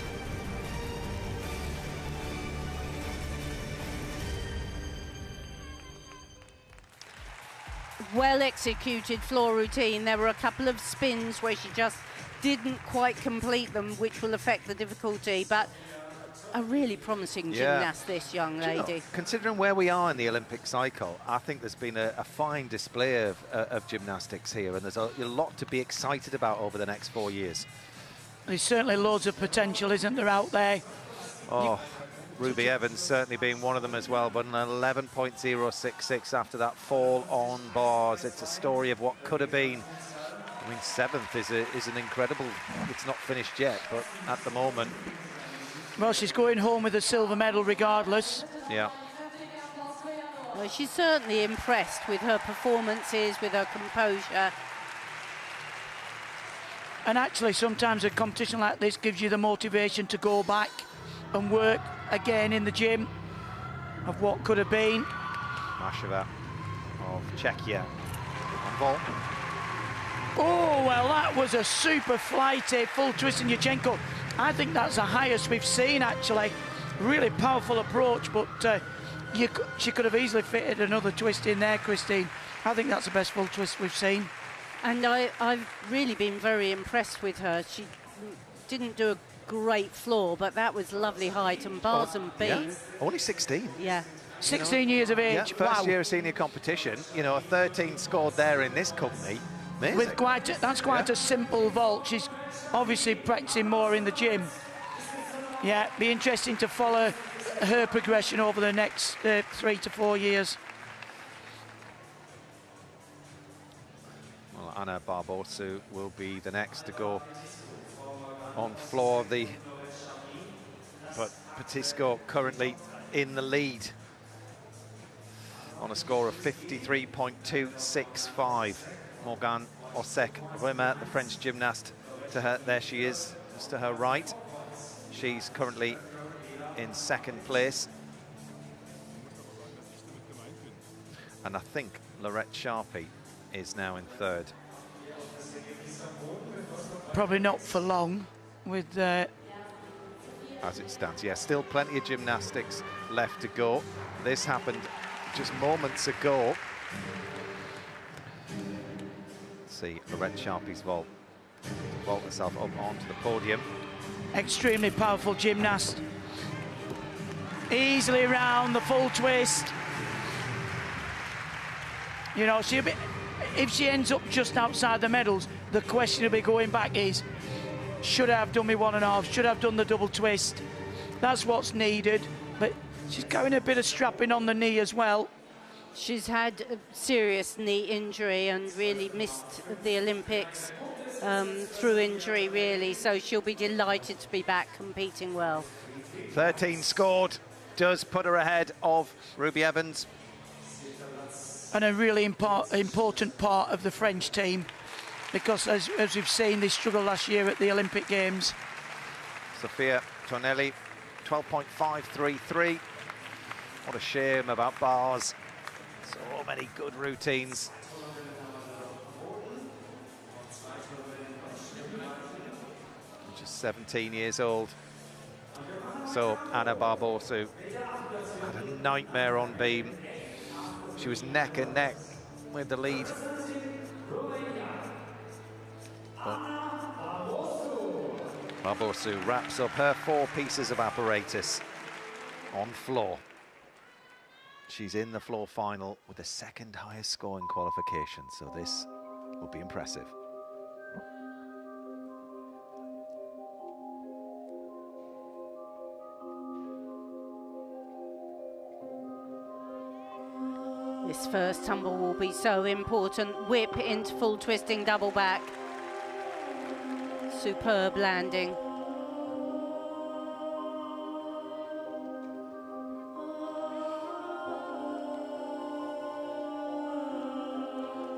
Well executed floor routine. There were a couple of spins where she just didn't quite complete them, which will affect the difficulty, but a really promising gymnast, this young lady. You know, considering where we are in the Olympic cycle, I think there's been a fine display of gymnastics here, and there's a lot to be excited about over the next 4 years. There's certainly loads of potential, isn't there, out there? Oh, Ruby Evans certainly being one of them as well, but an 11.066 after that fall on bars. It's a story of what could have been. I mean, 7th is an incredible, it's not finished yet, but at the moment. Well, she's going home with a silver medal regardless. Yeah. Well, she's certainly impressed with her performances, with her composure. And actually, sometimes a competition like this gives you the motivation to go back and work again in the gym of what could have been. Masheva of Czechia. On ball. Oh, well, that was a super flighty full twist in Yurchenko. I think that's the highest we've seen, actually. Really powerful approach, but she could have easily fitted another twist in there, Christine. I think that's the best full twist we've seen. And I've really been very impressed with her. She didn't do a great floor, but that was lovely height and bars and beam. Yeah. Only 16. Yeah. 16 years of age. Yeah, first wow. year of senior competition. You know, a 13 scored there in this company. Amazing. With that's quite a simple vault. She's obviously practicing more in the gym. Yeah, be interesting to follow her progression over the next 3 to 4 years. Well, Anna Barbosu will be the next to go on floor of the... But Petisco currently in the lead on a score of 53.265. Morgane Osek-Rimmer, the French gymnast, to her, there she is, just to her right. She's currently in second place. And I think Lorette Sharpie is now in third. Probably not for long with... As it stands, yeah, still plenty of gymnastics left to go. This happened just moments ago. See Lorette Sharpie's vault herself up onto the podium. Extremely powerful gymnast. Easily around the full twist. You know, if she ends up just outside the medals, the question will be going back is, should I have done me 1.5? Should I have done the double twist? That's what's needed. But she's got a bit of strapping on the knee as well. She's had a serious knee injury and really missed the Olympics through injury, really. So she'll be delighted to be back competing well. 13 scored, does put her ahead of Ruby Evans. And a really important part of the French team, because as we've seen, they struggled last year at the Olympic Games. Sophia Tonelli, 12.533. What a shame about bars. So many good routines. Just 17 years old. So Anna Barbosu had a nightmare on beam. She was neck and neck with the lead. But Barbosu wraps up her 4 pieces of apparatus on floor. She's in the floor final with the second highest scoring qualification, so this will be impressive. This first tumble will be so important. Whip into full twisting double back. Superb landing.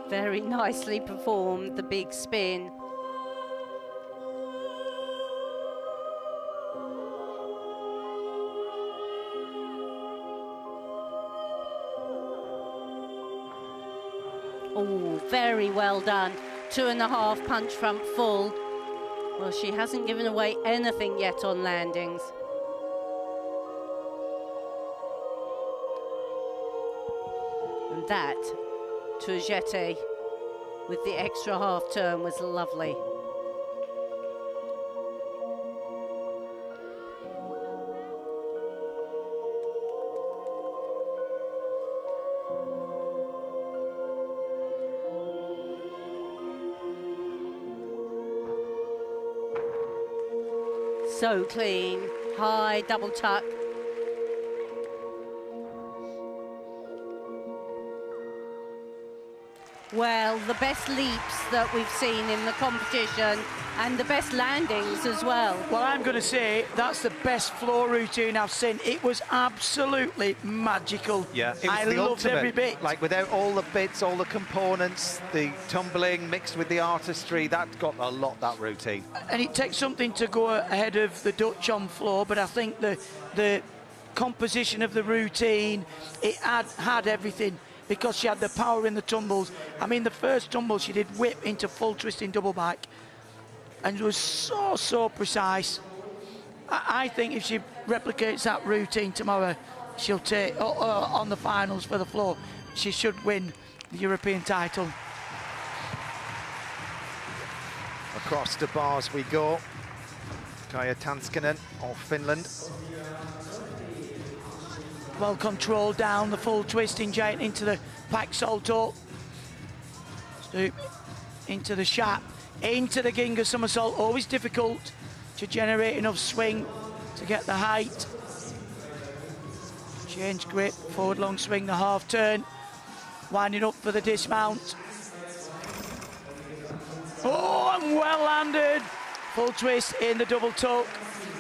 Very nicely performed, the big spin. Oh, very well done. 2.5 punch front full. Well, she hasn't given away anything yet on landings. And that, to Jete, with the extra half turn, was lovely. So clean, high double tuck. Well, the best leaps that we've seen in the competition and the best landings as well. Well, I'm going to say that's the best floor routine I've seen. It was absolutely magical. Yeah, it was I the loved ultimate, every bit. like without all the bits, all the components, the tumbling mixed with the artistry, that got a lot, that routine. And it takes something to go ahead of the Dutch on floor, but I think the composition of the routine, it had everything, because she had the power in the tumbles. I mean, the first tumble she did whip into full twisting double back, and it was so precise. I think if she replicates that routine tomorrow, she'll take on the finals for the floor. She should win the European title. Across the bars we go. Kaija Tanskanen of Finland. Well controlled down the full twisting giant into the back salto. Stoop into the shap, into the Ginga somersault. Always difficult to generate enough swing to get the height. Change grip, forward long swing, the half turn. Winding up for the dismount. Oh, and well landed. Full twist in the double tuck.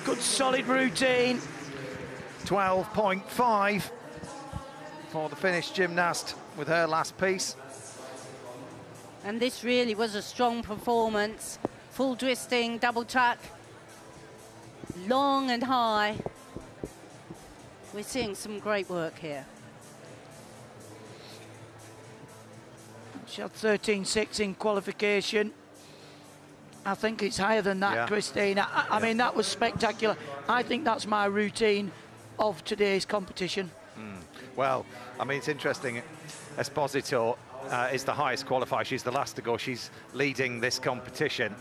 Good solid routine. 12.5 for the Finnish gymnast with her last piece. And this really was a strong performance. Full twisting, double tuck, long and high. We're seeing some great work here. She had 13.6 in qualification. I think it's higher than that, Yeah. Christine. I mean, that was spectacular. I think that's my routine of today's competition. Well, I mean, it's interesting. Esposito is the highest qualifier. She's the last to go. She's leading this competition.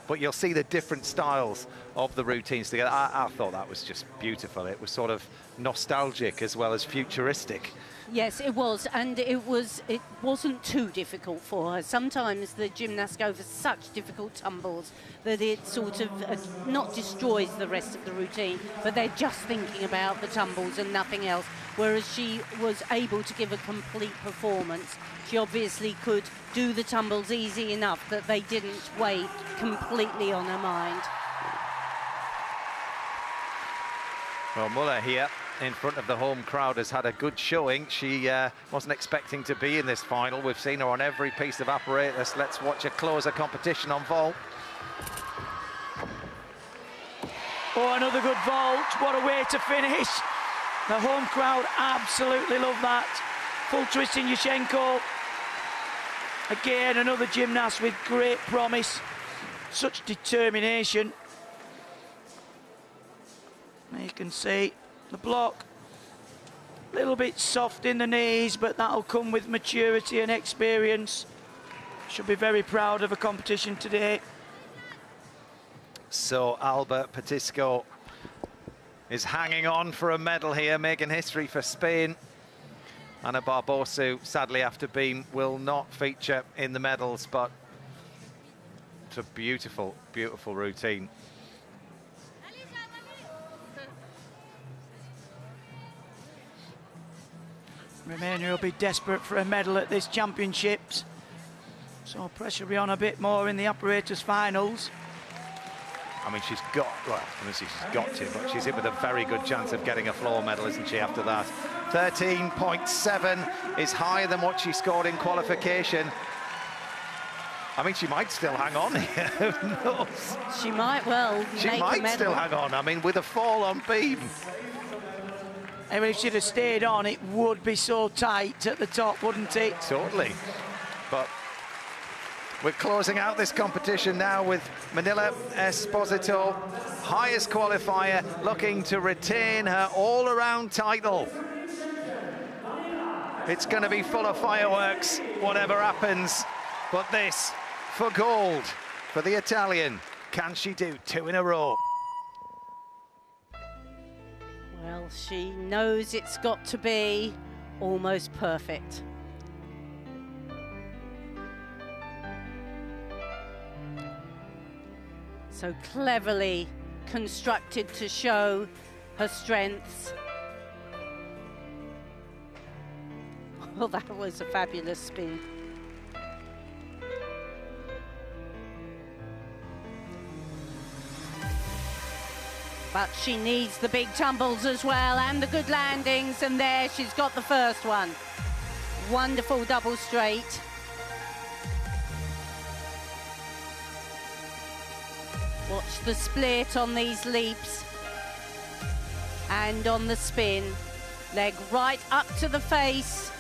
But you'll see the different styles of the routines together. I thought that was just beautiful. It was sort of nostalgic as well as futuristic. Yes, it was, and it wasn't too difficult for her. Sometimes the gymnasts go for such difficult tumbles that it sort of not destroys the rest of the routine, but they're just thinking about the tumbles and nothing else. Whereas she was able to give a complete performance. She obviously could do the tumbles easy enough that they didn't weigh completely on her mind. Well, Muller here in front of the home crowd has had a good showing. She wasn't expecting to be in this final. We've seen her on every piece of apparatus. Let's watch a closer competition on vault. Oh, another good vault. What a way to finish. The home crowd absolutely love that. Full twisting Yushchenko. Again, another gymnast with great promise. Such determination. There you can see the block. A little bit soft in the knees, but that'll come with maturity and experience. Should be very proud of a competition today. So Alba Petisco is hanging on for a medal here, making history for Spain. Ana Barbosu, sadly after beam, will not feature in the medals, but it's a beautiful, beautiful routine. Romania will be desperate for a medal at this championships. So pressure will be on a bit more in the apparatus finals. I mean, she's got, well, obviously she's got to, but she's in with a very good chance of getting a floor medal, isn't she, after that? 13.7 is higher than what she scored in qualification. I mean, she might still hang on here. Who knows? She might well She make might a medal. still hang on. I mean, with a fall on beam. I mean, if she'd have stayed on, it would be so tight at the top, wouldn't it? Totally. But we're closing out this competition now with Manila Esposito, highest qualifier, looking to retain her all-around title. It's going to be full of fireworks, whatever happens. But this, for gold, for the Italian. Can she do 2 in a row? Well, she knows it's got to be almost perfect. So cleverly constructed to show her strengths. Well, that was a fabulous spin. But she needs the big tumbles as well and the good landings, and there she's got the first one. Wonderful double straight. Watch the split on these leaps and on the spin. Leg right up to the face.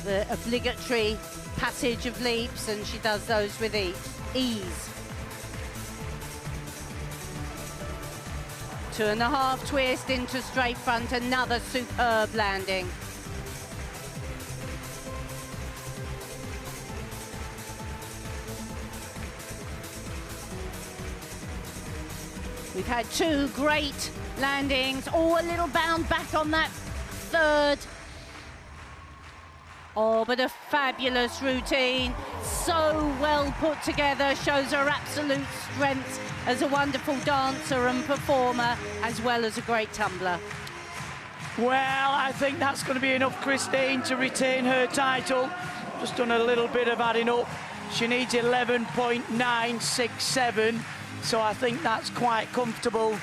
The obligatory passage of leaps, and she does those with ease. 2.5 twist into straight front, another superb landing. We've had 2 great landings. Oh, a little bound back on that third. Oh, but a fabulous routine. So well put together, shows her absolute strength as a wonderful dancer and performer, as well as a great tumbler. Well, I think that's going to be enough, Christine, to retain her title. Just done a little bit of adding up. She needs 11.967, so I think that's quite comfortable.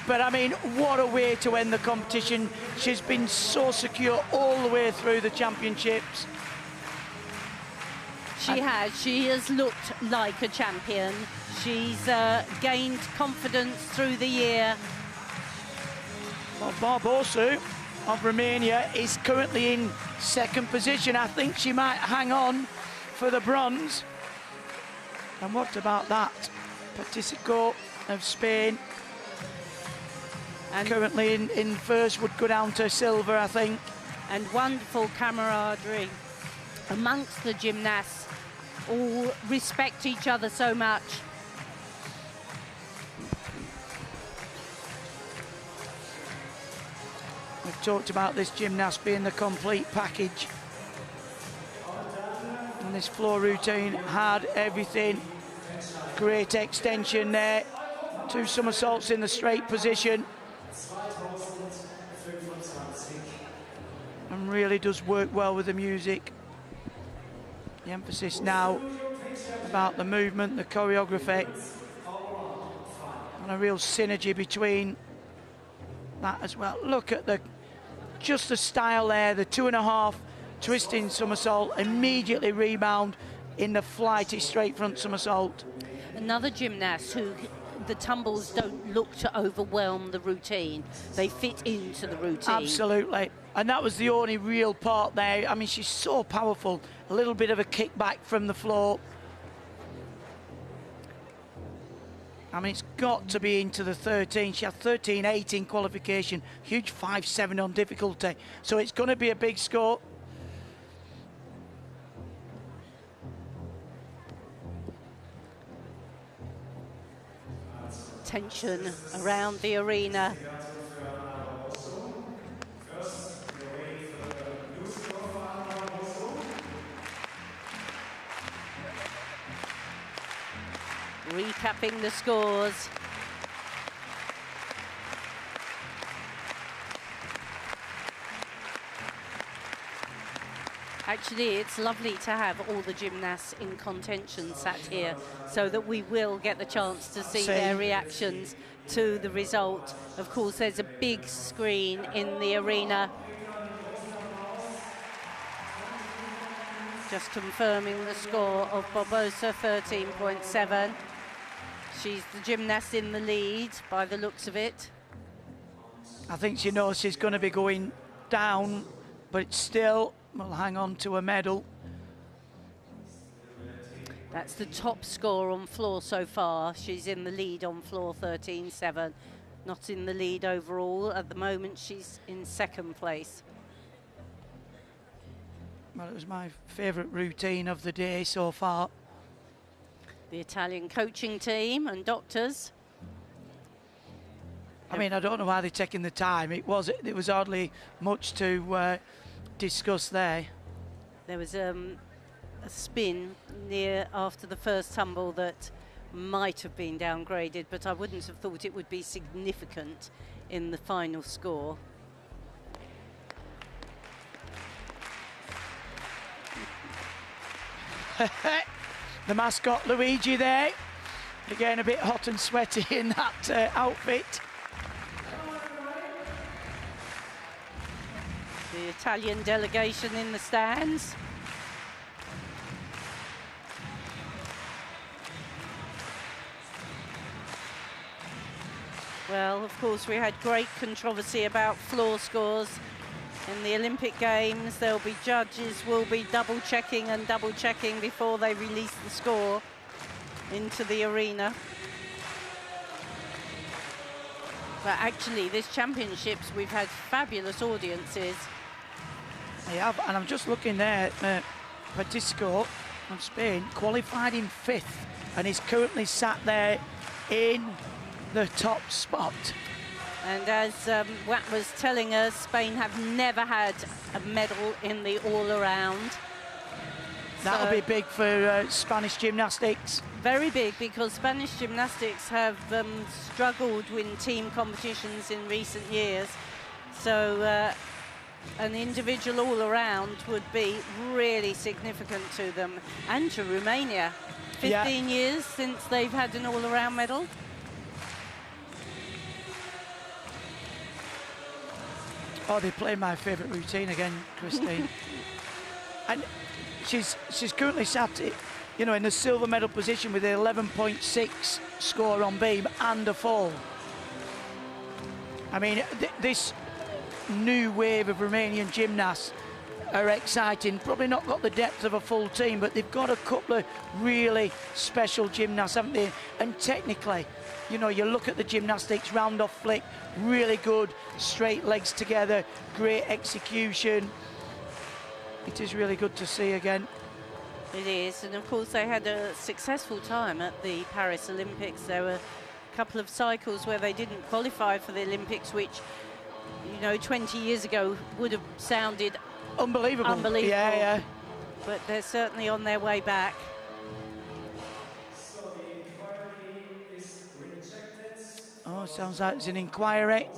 But I mean, what a way to end the competition. She's been so secure all the way through the championships. She has looked like a champion. She's gained confidence through the year. Well, Barbosu of Romania is currently in second position. I think she might hang on for the bronze. And what about that? Patisico of Spain, and currently in first, would go down to silver, I think. And wonderful camaraderie amongst the gymnasts. All respect each other so much. We've talked about this gymnast being the complete package. And this floor routine had everything. Great extension there. 2 somersaults in the straight position. And really does work well with the music. The emphasis now about the movement, the choreography, and a real synergy between that as well. Look at just the style there, the 2.5 twisting somersault, immediately rebound in the flighty straight front somersault. Another gymnast who the tumbles don't look to overwhelm the routine. They fit into the routine. Absolutely. And that was the only real part there. I mean, she's so powerful. A little bit of a kickback from the floor. I mean, it's got to be into the 13. She had 13.8 qualification. Huge 5.7 on difficulty. So it's going to be a big score. Tension around the arena. Recapping the scores. Actually, it's lovely to have all the gymnasts in contention sat here so that we will get the chance to see their reactions to the result. Of course, there's a big screen in the arena. Just confirming the score of Barbosa, 13.7. She's the gymnast in the lead by the looks of it. I think she knows she's going to be going down, but still will hang on to a medal. That's the top score on floor so far. She's in the lead on floor, 13.7. Not in the lead overall. At the moment, she's in second place. Well, it was my favourite routine of the day so far. The Italian coaching team and doctors. I mean, I don't know why they're taking the time. It was hardly much to discuss there. There was a spin near after the first tumble that might have been downgraded, but I wouldn't have thought it would be significant in the final score. The mascot Luigi there. Again, a bit hot and sweaty in that outfit. The Italian delegation in the stands. Well, of course, we had great controversy about floor scores in the Olympic Games. There'll be judges will be double-checking and double-checking before they release the score into the arena. But actually, this championships, we've had fabulous audiences. They have, and I'm just looking there at Patisco from Spain, qualified in 5th, and is currently sat there in the top spot. And as Watt was telling us, Spain have never had a medal in the all-around. That'll be big for Spanish gymnastics. Very big, because Spanish gymnastics have struggled in team competitions in recent years. So an individual all-around would be really significant to them, and to Romania. 15 years since they've had an all-around medal. Oh, they played my favourite routine again, Christine. And she's currently sat, you know, in the silver medal position with an 11.6 score on beam and a fall. I mean, this new wave of Romanian gymnasts are exciting. Probably not got the depth of a full team, but they've got a couple of really special gymnasts, haven't they? And technically, you know, you look at the gymnastics, round off flick, really good, straight legs together, great execution. It is really good to see again. It is, and of course they had a successful time at the Paris Olympics. There were a couple of cycles where they didn't qualify for the Olympics, which, you know, 20 years ago would have sounded unbelievable. Unbelievable. Yeah. But they're certainly on their way back. Oh, sounds like it's an inquiry.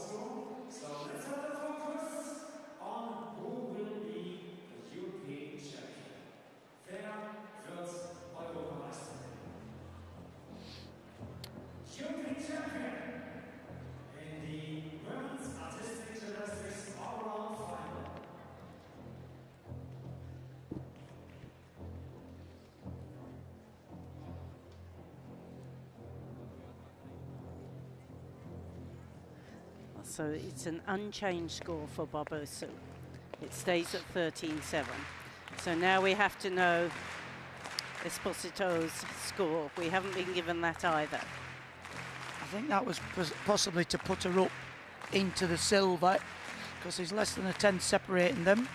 So it's an unchanged score for Barbosu. It stays at 13-7. So now we have to know Esposito's score. We haven't been given that either. I think that was possibly to put her up into the silver, because there's less than a 10 separating them.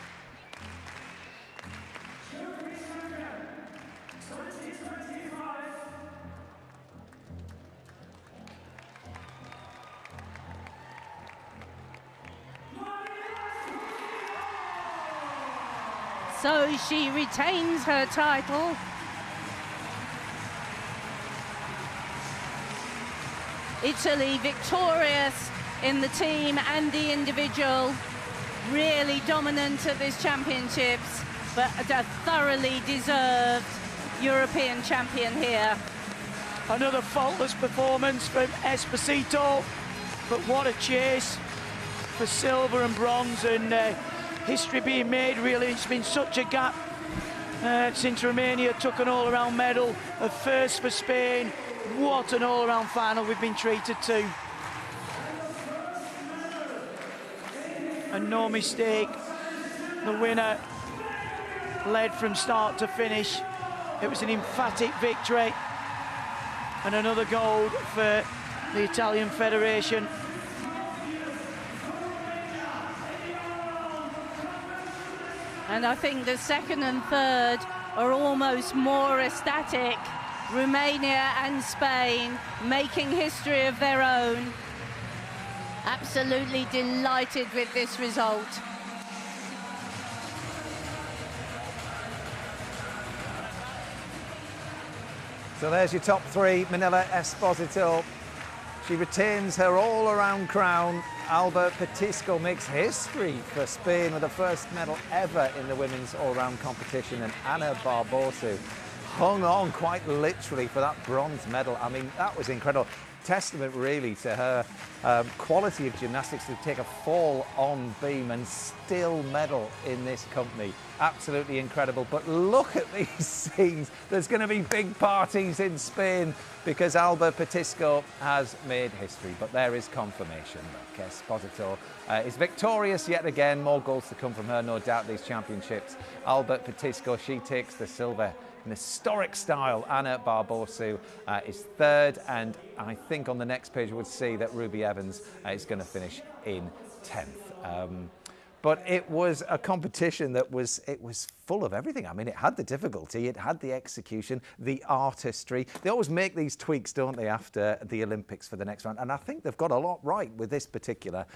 So she retains her title. Italy victorious in the team and the individual. Really dominant at this championships, but a thoroughly deserved European champion here. Another faultless performance from Esposito, but what a chase for silver and bronze, and history being made, really. It's been such a gap since Romania took an all-around medal, a first for Spain. What an all-around final we've been treated to. And no mistake, the winner led from start to finish. It was an emphatic victory, and another gold for the Italian Federation. And I think the second and third are almost more ecstatic. Romania and Spain making history of their own. Absolutely delighted with this result. So there's your top three. Manila Esposito, she retains her all-around crown. Alba Petisco makes history for Spain with the first medal ever in the women's all-round competition, and Ana Barbosu hung on quite literally for that bronze medal. I mean, that was incredible. Testament really to her quality of gymnastics to take a fall on beam and still medal in this company. Absolutely incredible. But look at these scenes. There's going to be big parties in Spain because Alba Petisco has made history. But there is confirmation that Esposito is victorious yet again. More goals to come from her, no doubt, these championships. Alba Petisco, she takes the silver in historic style. Anna Barbosu is third, and I think on the next page we'll see that Ruby Evans is going to finish in 10th. But it was a competition that was full of everything. I mean, it had the difficulty, it had the execution, the artistry. They always make these tweaks, don't they, after the Olympics for the next round, and I think they've got a lot right with this particular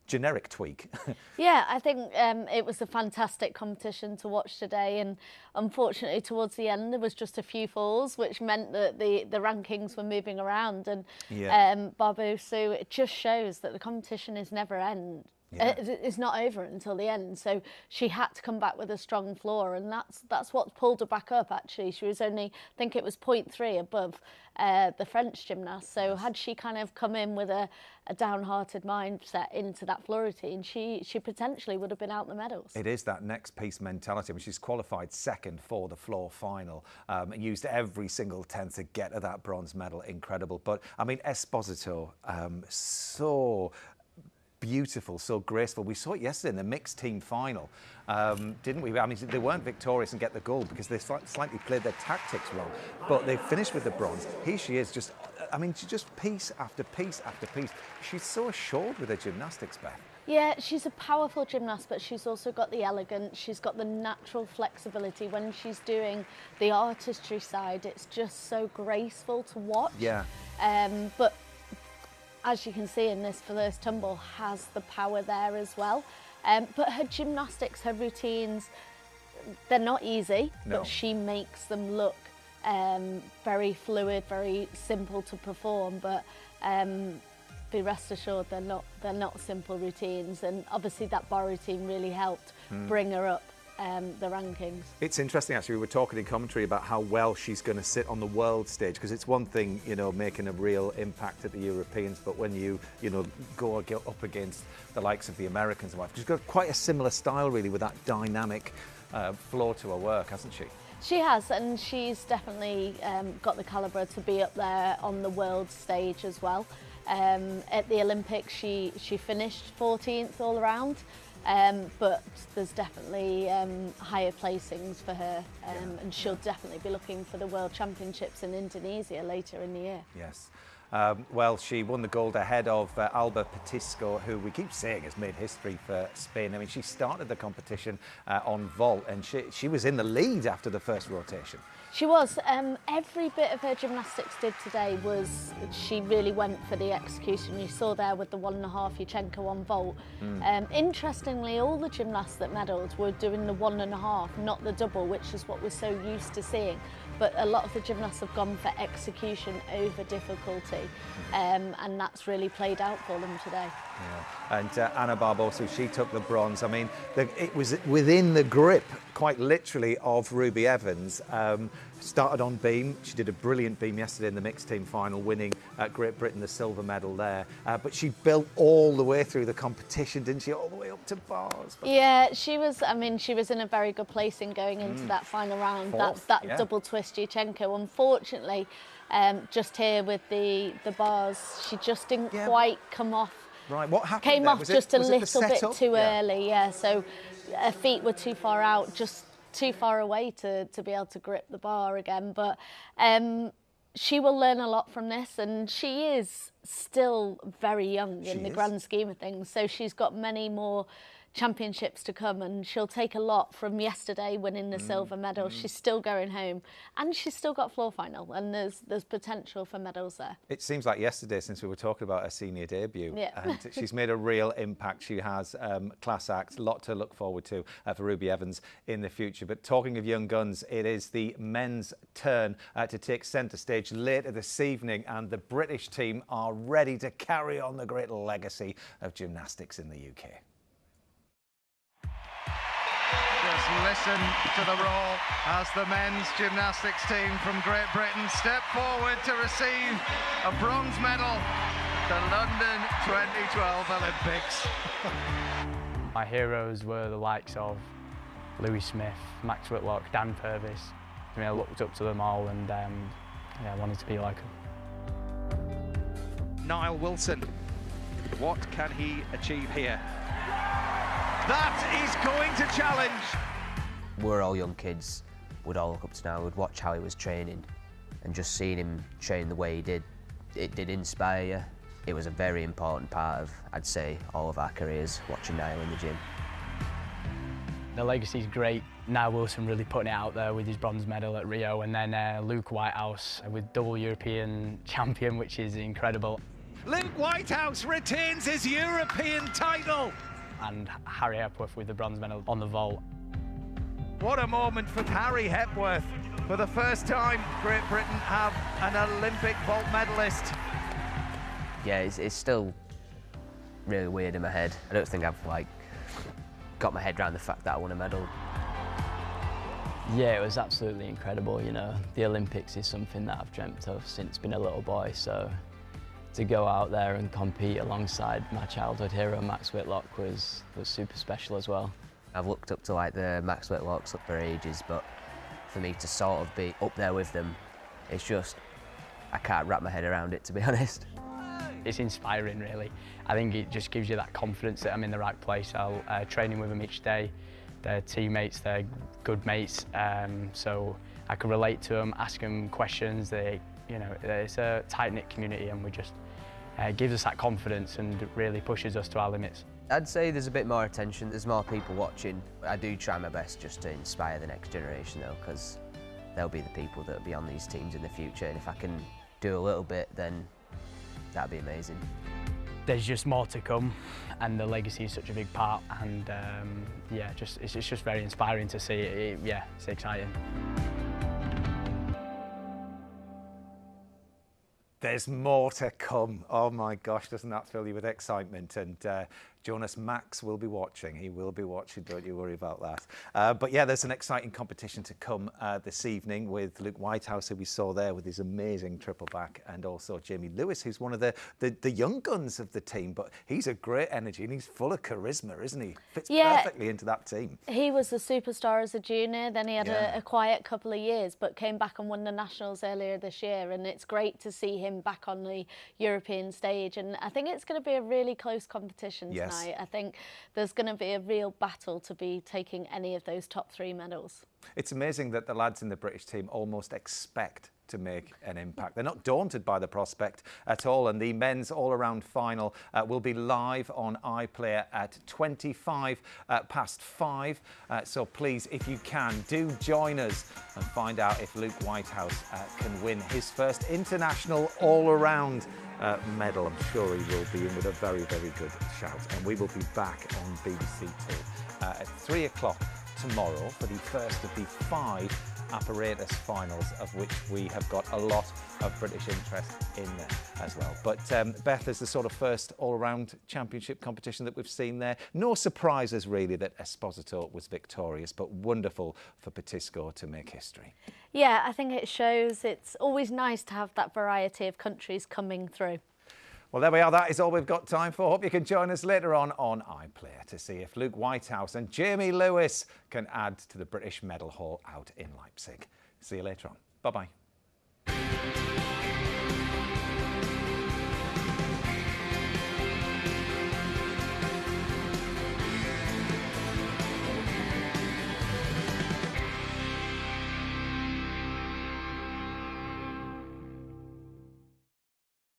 generic tweak. Yeah, I think it was a fantastic competition to watch today, and unfortunately towards the end there was just a few falls, which meant that the rankings were moving around, and Barbosu, it just shows that the competition is never end. Yeah. It's not over until the end, so she had to come back with a strong floor, and that's what pulled her back up. Actually, she was only, I think it was 0.3 above the French gymnast. So had she kind of come in with a downhearted mindset into that floor routine, she potentially would have been out the medals. It is that next piece mentality. I mean, she's qualified second for the floor final and used every single tenth to get to that bronze medal. Incredible. But I mean, Esposito, so beautiful, so graceful. We saw it yesterday in the mixed team final, didn't we? I mean, they weren't victorious and get the gold because they slightly played their tactics wrong, but they finished with the bronze. Here she is, just, I mean, she just piece after piece after piece. She's so assured with her gymnastics, Beth. Yeah, she's a powerful gymnast, but she's also got the elegance, she's got the natural flexibility. When she's doing the artistry side, it's just so graceful to watch. Yeah. But as you can see in this first tumble, has the power there as well. But her gymnastics, her routines, they're not easy, but she makes them look very fluid, very simple to perform. But be rest assured, they're not simple routines. And obviously that bar routine really helped bring her up the rankings. It's interesting, actually. We were talking in commentary about how well she's going to sit on the world stage, because it's one thing, you know, making a real impact at the Europeans, but when you know, go up against the likes of the Americans and what, she's got quite a similar style, really, with that dynamic flow to her work, hasn't she? She has, and she's definitely got the calibre to be up there on the world stage as well. At the Olympics, she finished 14th all around. But there's definitely higher placings for her, and she'll definitely be looking for the World Championships in Indonesia later in the year. Yes. Well, she won the gold ahead of Alba Petisco, who we keep saying has made history for Spain. I mean, she started the competition on vault, and she was in the lead after the first rotation. She was. Every bit of her gymnastics did today was, she really went for the execution. You saw there with the 1.5 Yurchenko on vault. Interestingly, all the gymnasts that medalled were doing the 1.5, not the double, which is what we're so used to seeing. But a lot of the gymnasts have gone for execution over difficulty, and that's really played out for them today. Yeah. And Anna Barbosu, she took the bronze. I mean, it was within the grip, quite literally, of Ruby Evans. Started on beam. She did a brilliant beam yesterday in the mixed team final, winning Great Britain the silver medal there. But she built all the way through the competition, didn't she? All the way up to bars. Yeah, she was. I mean, she was in a very good placing going into that final round. Fourth, that double twist Yurchenko. Unfortunately, just here with the bars, she just didn't quite come off. Right, what happened? Came off just a little bit too early. Yeah, so her feet were too far out, just too far away to be able to grip the bar again. But she will learn a lot from this, and she is still very young in the grand scheme of things. So she's got many more championships to come, and she'll take a lot from yesterday winning the silver medal. She's still going home, and she's still got floor final, and there's potential for medals there. It seems like yesterday since we were talking about her senior debut, and she's made a real impact. She has class act, a lot to look forward to for Ruby Evans in the future. But talking of young guns, it is the men's turn to take centre stage later this evening, and the British team are ready to carry on the great legacy of gymnastics in the UK. listen to the roar as the men's gymnastics team from Great Britain step forward to receive a bronze medal at the London 2012 Olympics. My heroes were the likes of Louis Smith, Max Whitlock, Dan Purvis. I mean, I looked up to them all and yeah, I wanted to be like them. Niall Wilson, what can he achieve here? That is going to challenge. We're all young kids. We'd all look up to Niall, we'd watch how he was training, and just seeing him train the way he did, it did inspire you. It was a very important part of, I'd say, all of our careers, watching Niall in the gym. The legacy's great. Niall Wilson really putting it out there with his bronze medal at Rio, and then Luke Whitehouse with double European champion, which is incredible. Luke Whitehouse retains his European title. And Harry Hepworth with the bronze medal on the vault. What a moment for Harry Hepworth. For the first time, Great Britain have an Olympic vault medalist. Yeah, it's still really weird in my head. I don't think I've got my head around the fact that I won a medal. Yeah, it was absolutely incredible. You know, the Olympics is something that I've dreamt of since being a little boy, so to go out there and compete alongside my childhood hero Max Whitlock was super special as well. I've looked up to the Max Whitlocks for ages, but for me to sort of be up there with them, it's just, I can't wrap my head around it, to be honest. It's inspiring, really. I think it just gives you that confidence that I'm in the right place. I'll training with them each day. They're teammates, they're good mates, so I can relate to them, ask them questions. You know, it's a tight-knit community, and we just gives us that confidence and really pushes us to our limits. I'd say there's a bit more attention, there's more people watching. I do try my best just to inspire the next generation though, because they'll be the people that will be on these teams in the future, and if I can do a little bit, then that'd be amazing. There's just more to come, and the legacy is such a big part, and yeah, it's just very inspiring to see. Yeah, it's exciting. There's more to come. Oh my gosh, doesn't that fill you with excitement? And Jonas Max will be watching. He will be watching, don't you worry about that. But yeah, there's an exciting competition to come this evening with Luke Whitehouse, who we saw there with his amazing triple back, and also Jamie Lewis, who's one of the young guns of the team. But he's a great energy and he's full of charisma, isn't he? Fits perfectly into that team. He was the superstar as a junior, then he had a quiet couple of years, but came back and won the Nationals earlier this year, and it's great to see him back on the European stage, and I think it's going to be a really close competition tonight. I think there's going to be a real battle to be taking any of those top 3 medals. It's amazing that the lads in the British team almost expect to make an impact. They're not daunted by the prospect at all, and the men's all-around final will be live on iPlayer at 5:25. So please, if you can, do join us and find out if Luke Whitehouse can win his first international all-around medal. I'm sure he will be in with a very, very good shout. And we will be back on BBC Two at 3 o'clock tomorrow for the first of the 5 apparatus finals, of which we have got a lot of British interest in as well. But Beth, is the sort of first all-around championship competition that we've seen there. No surprises really that Esposito was victorious, but wonderful for Petisco to make history. Yeah, I think it shows it's always nice to have that variety of countries coming through. Well, there we are. That is all we've got time for. Hope you can join us later on iPlayer to see if Luke Whitehouse and Jamie Lewis can add to the British medal haul out in Leipzig. See you later on. Bye-bye.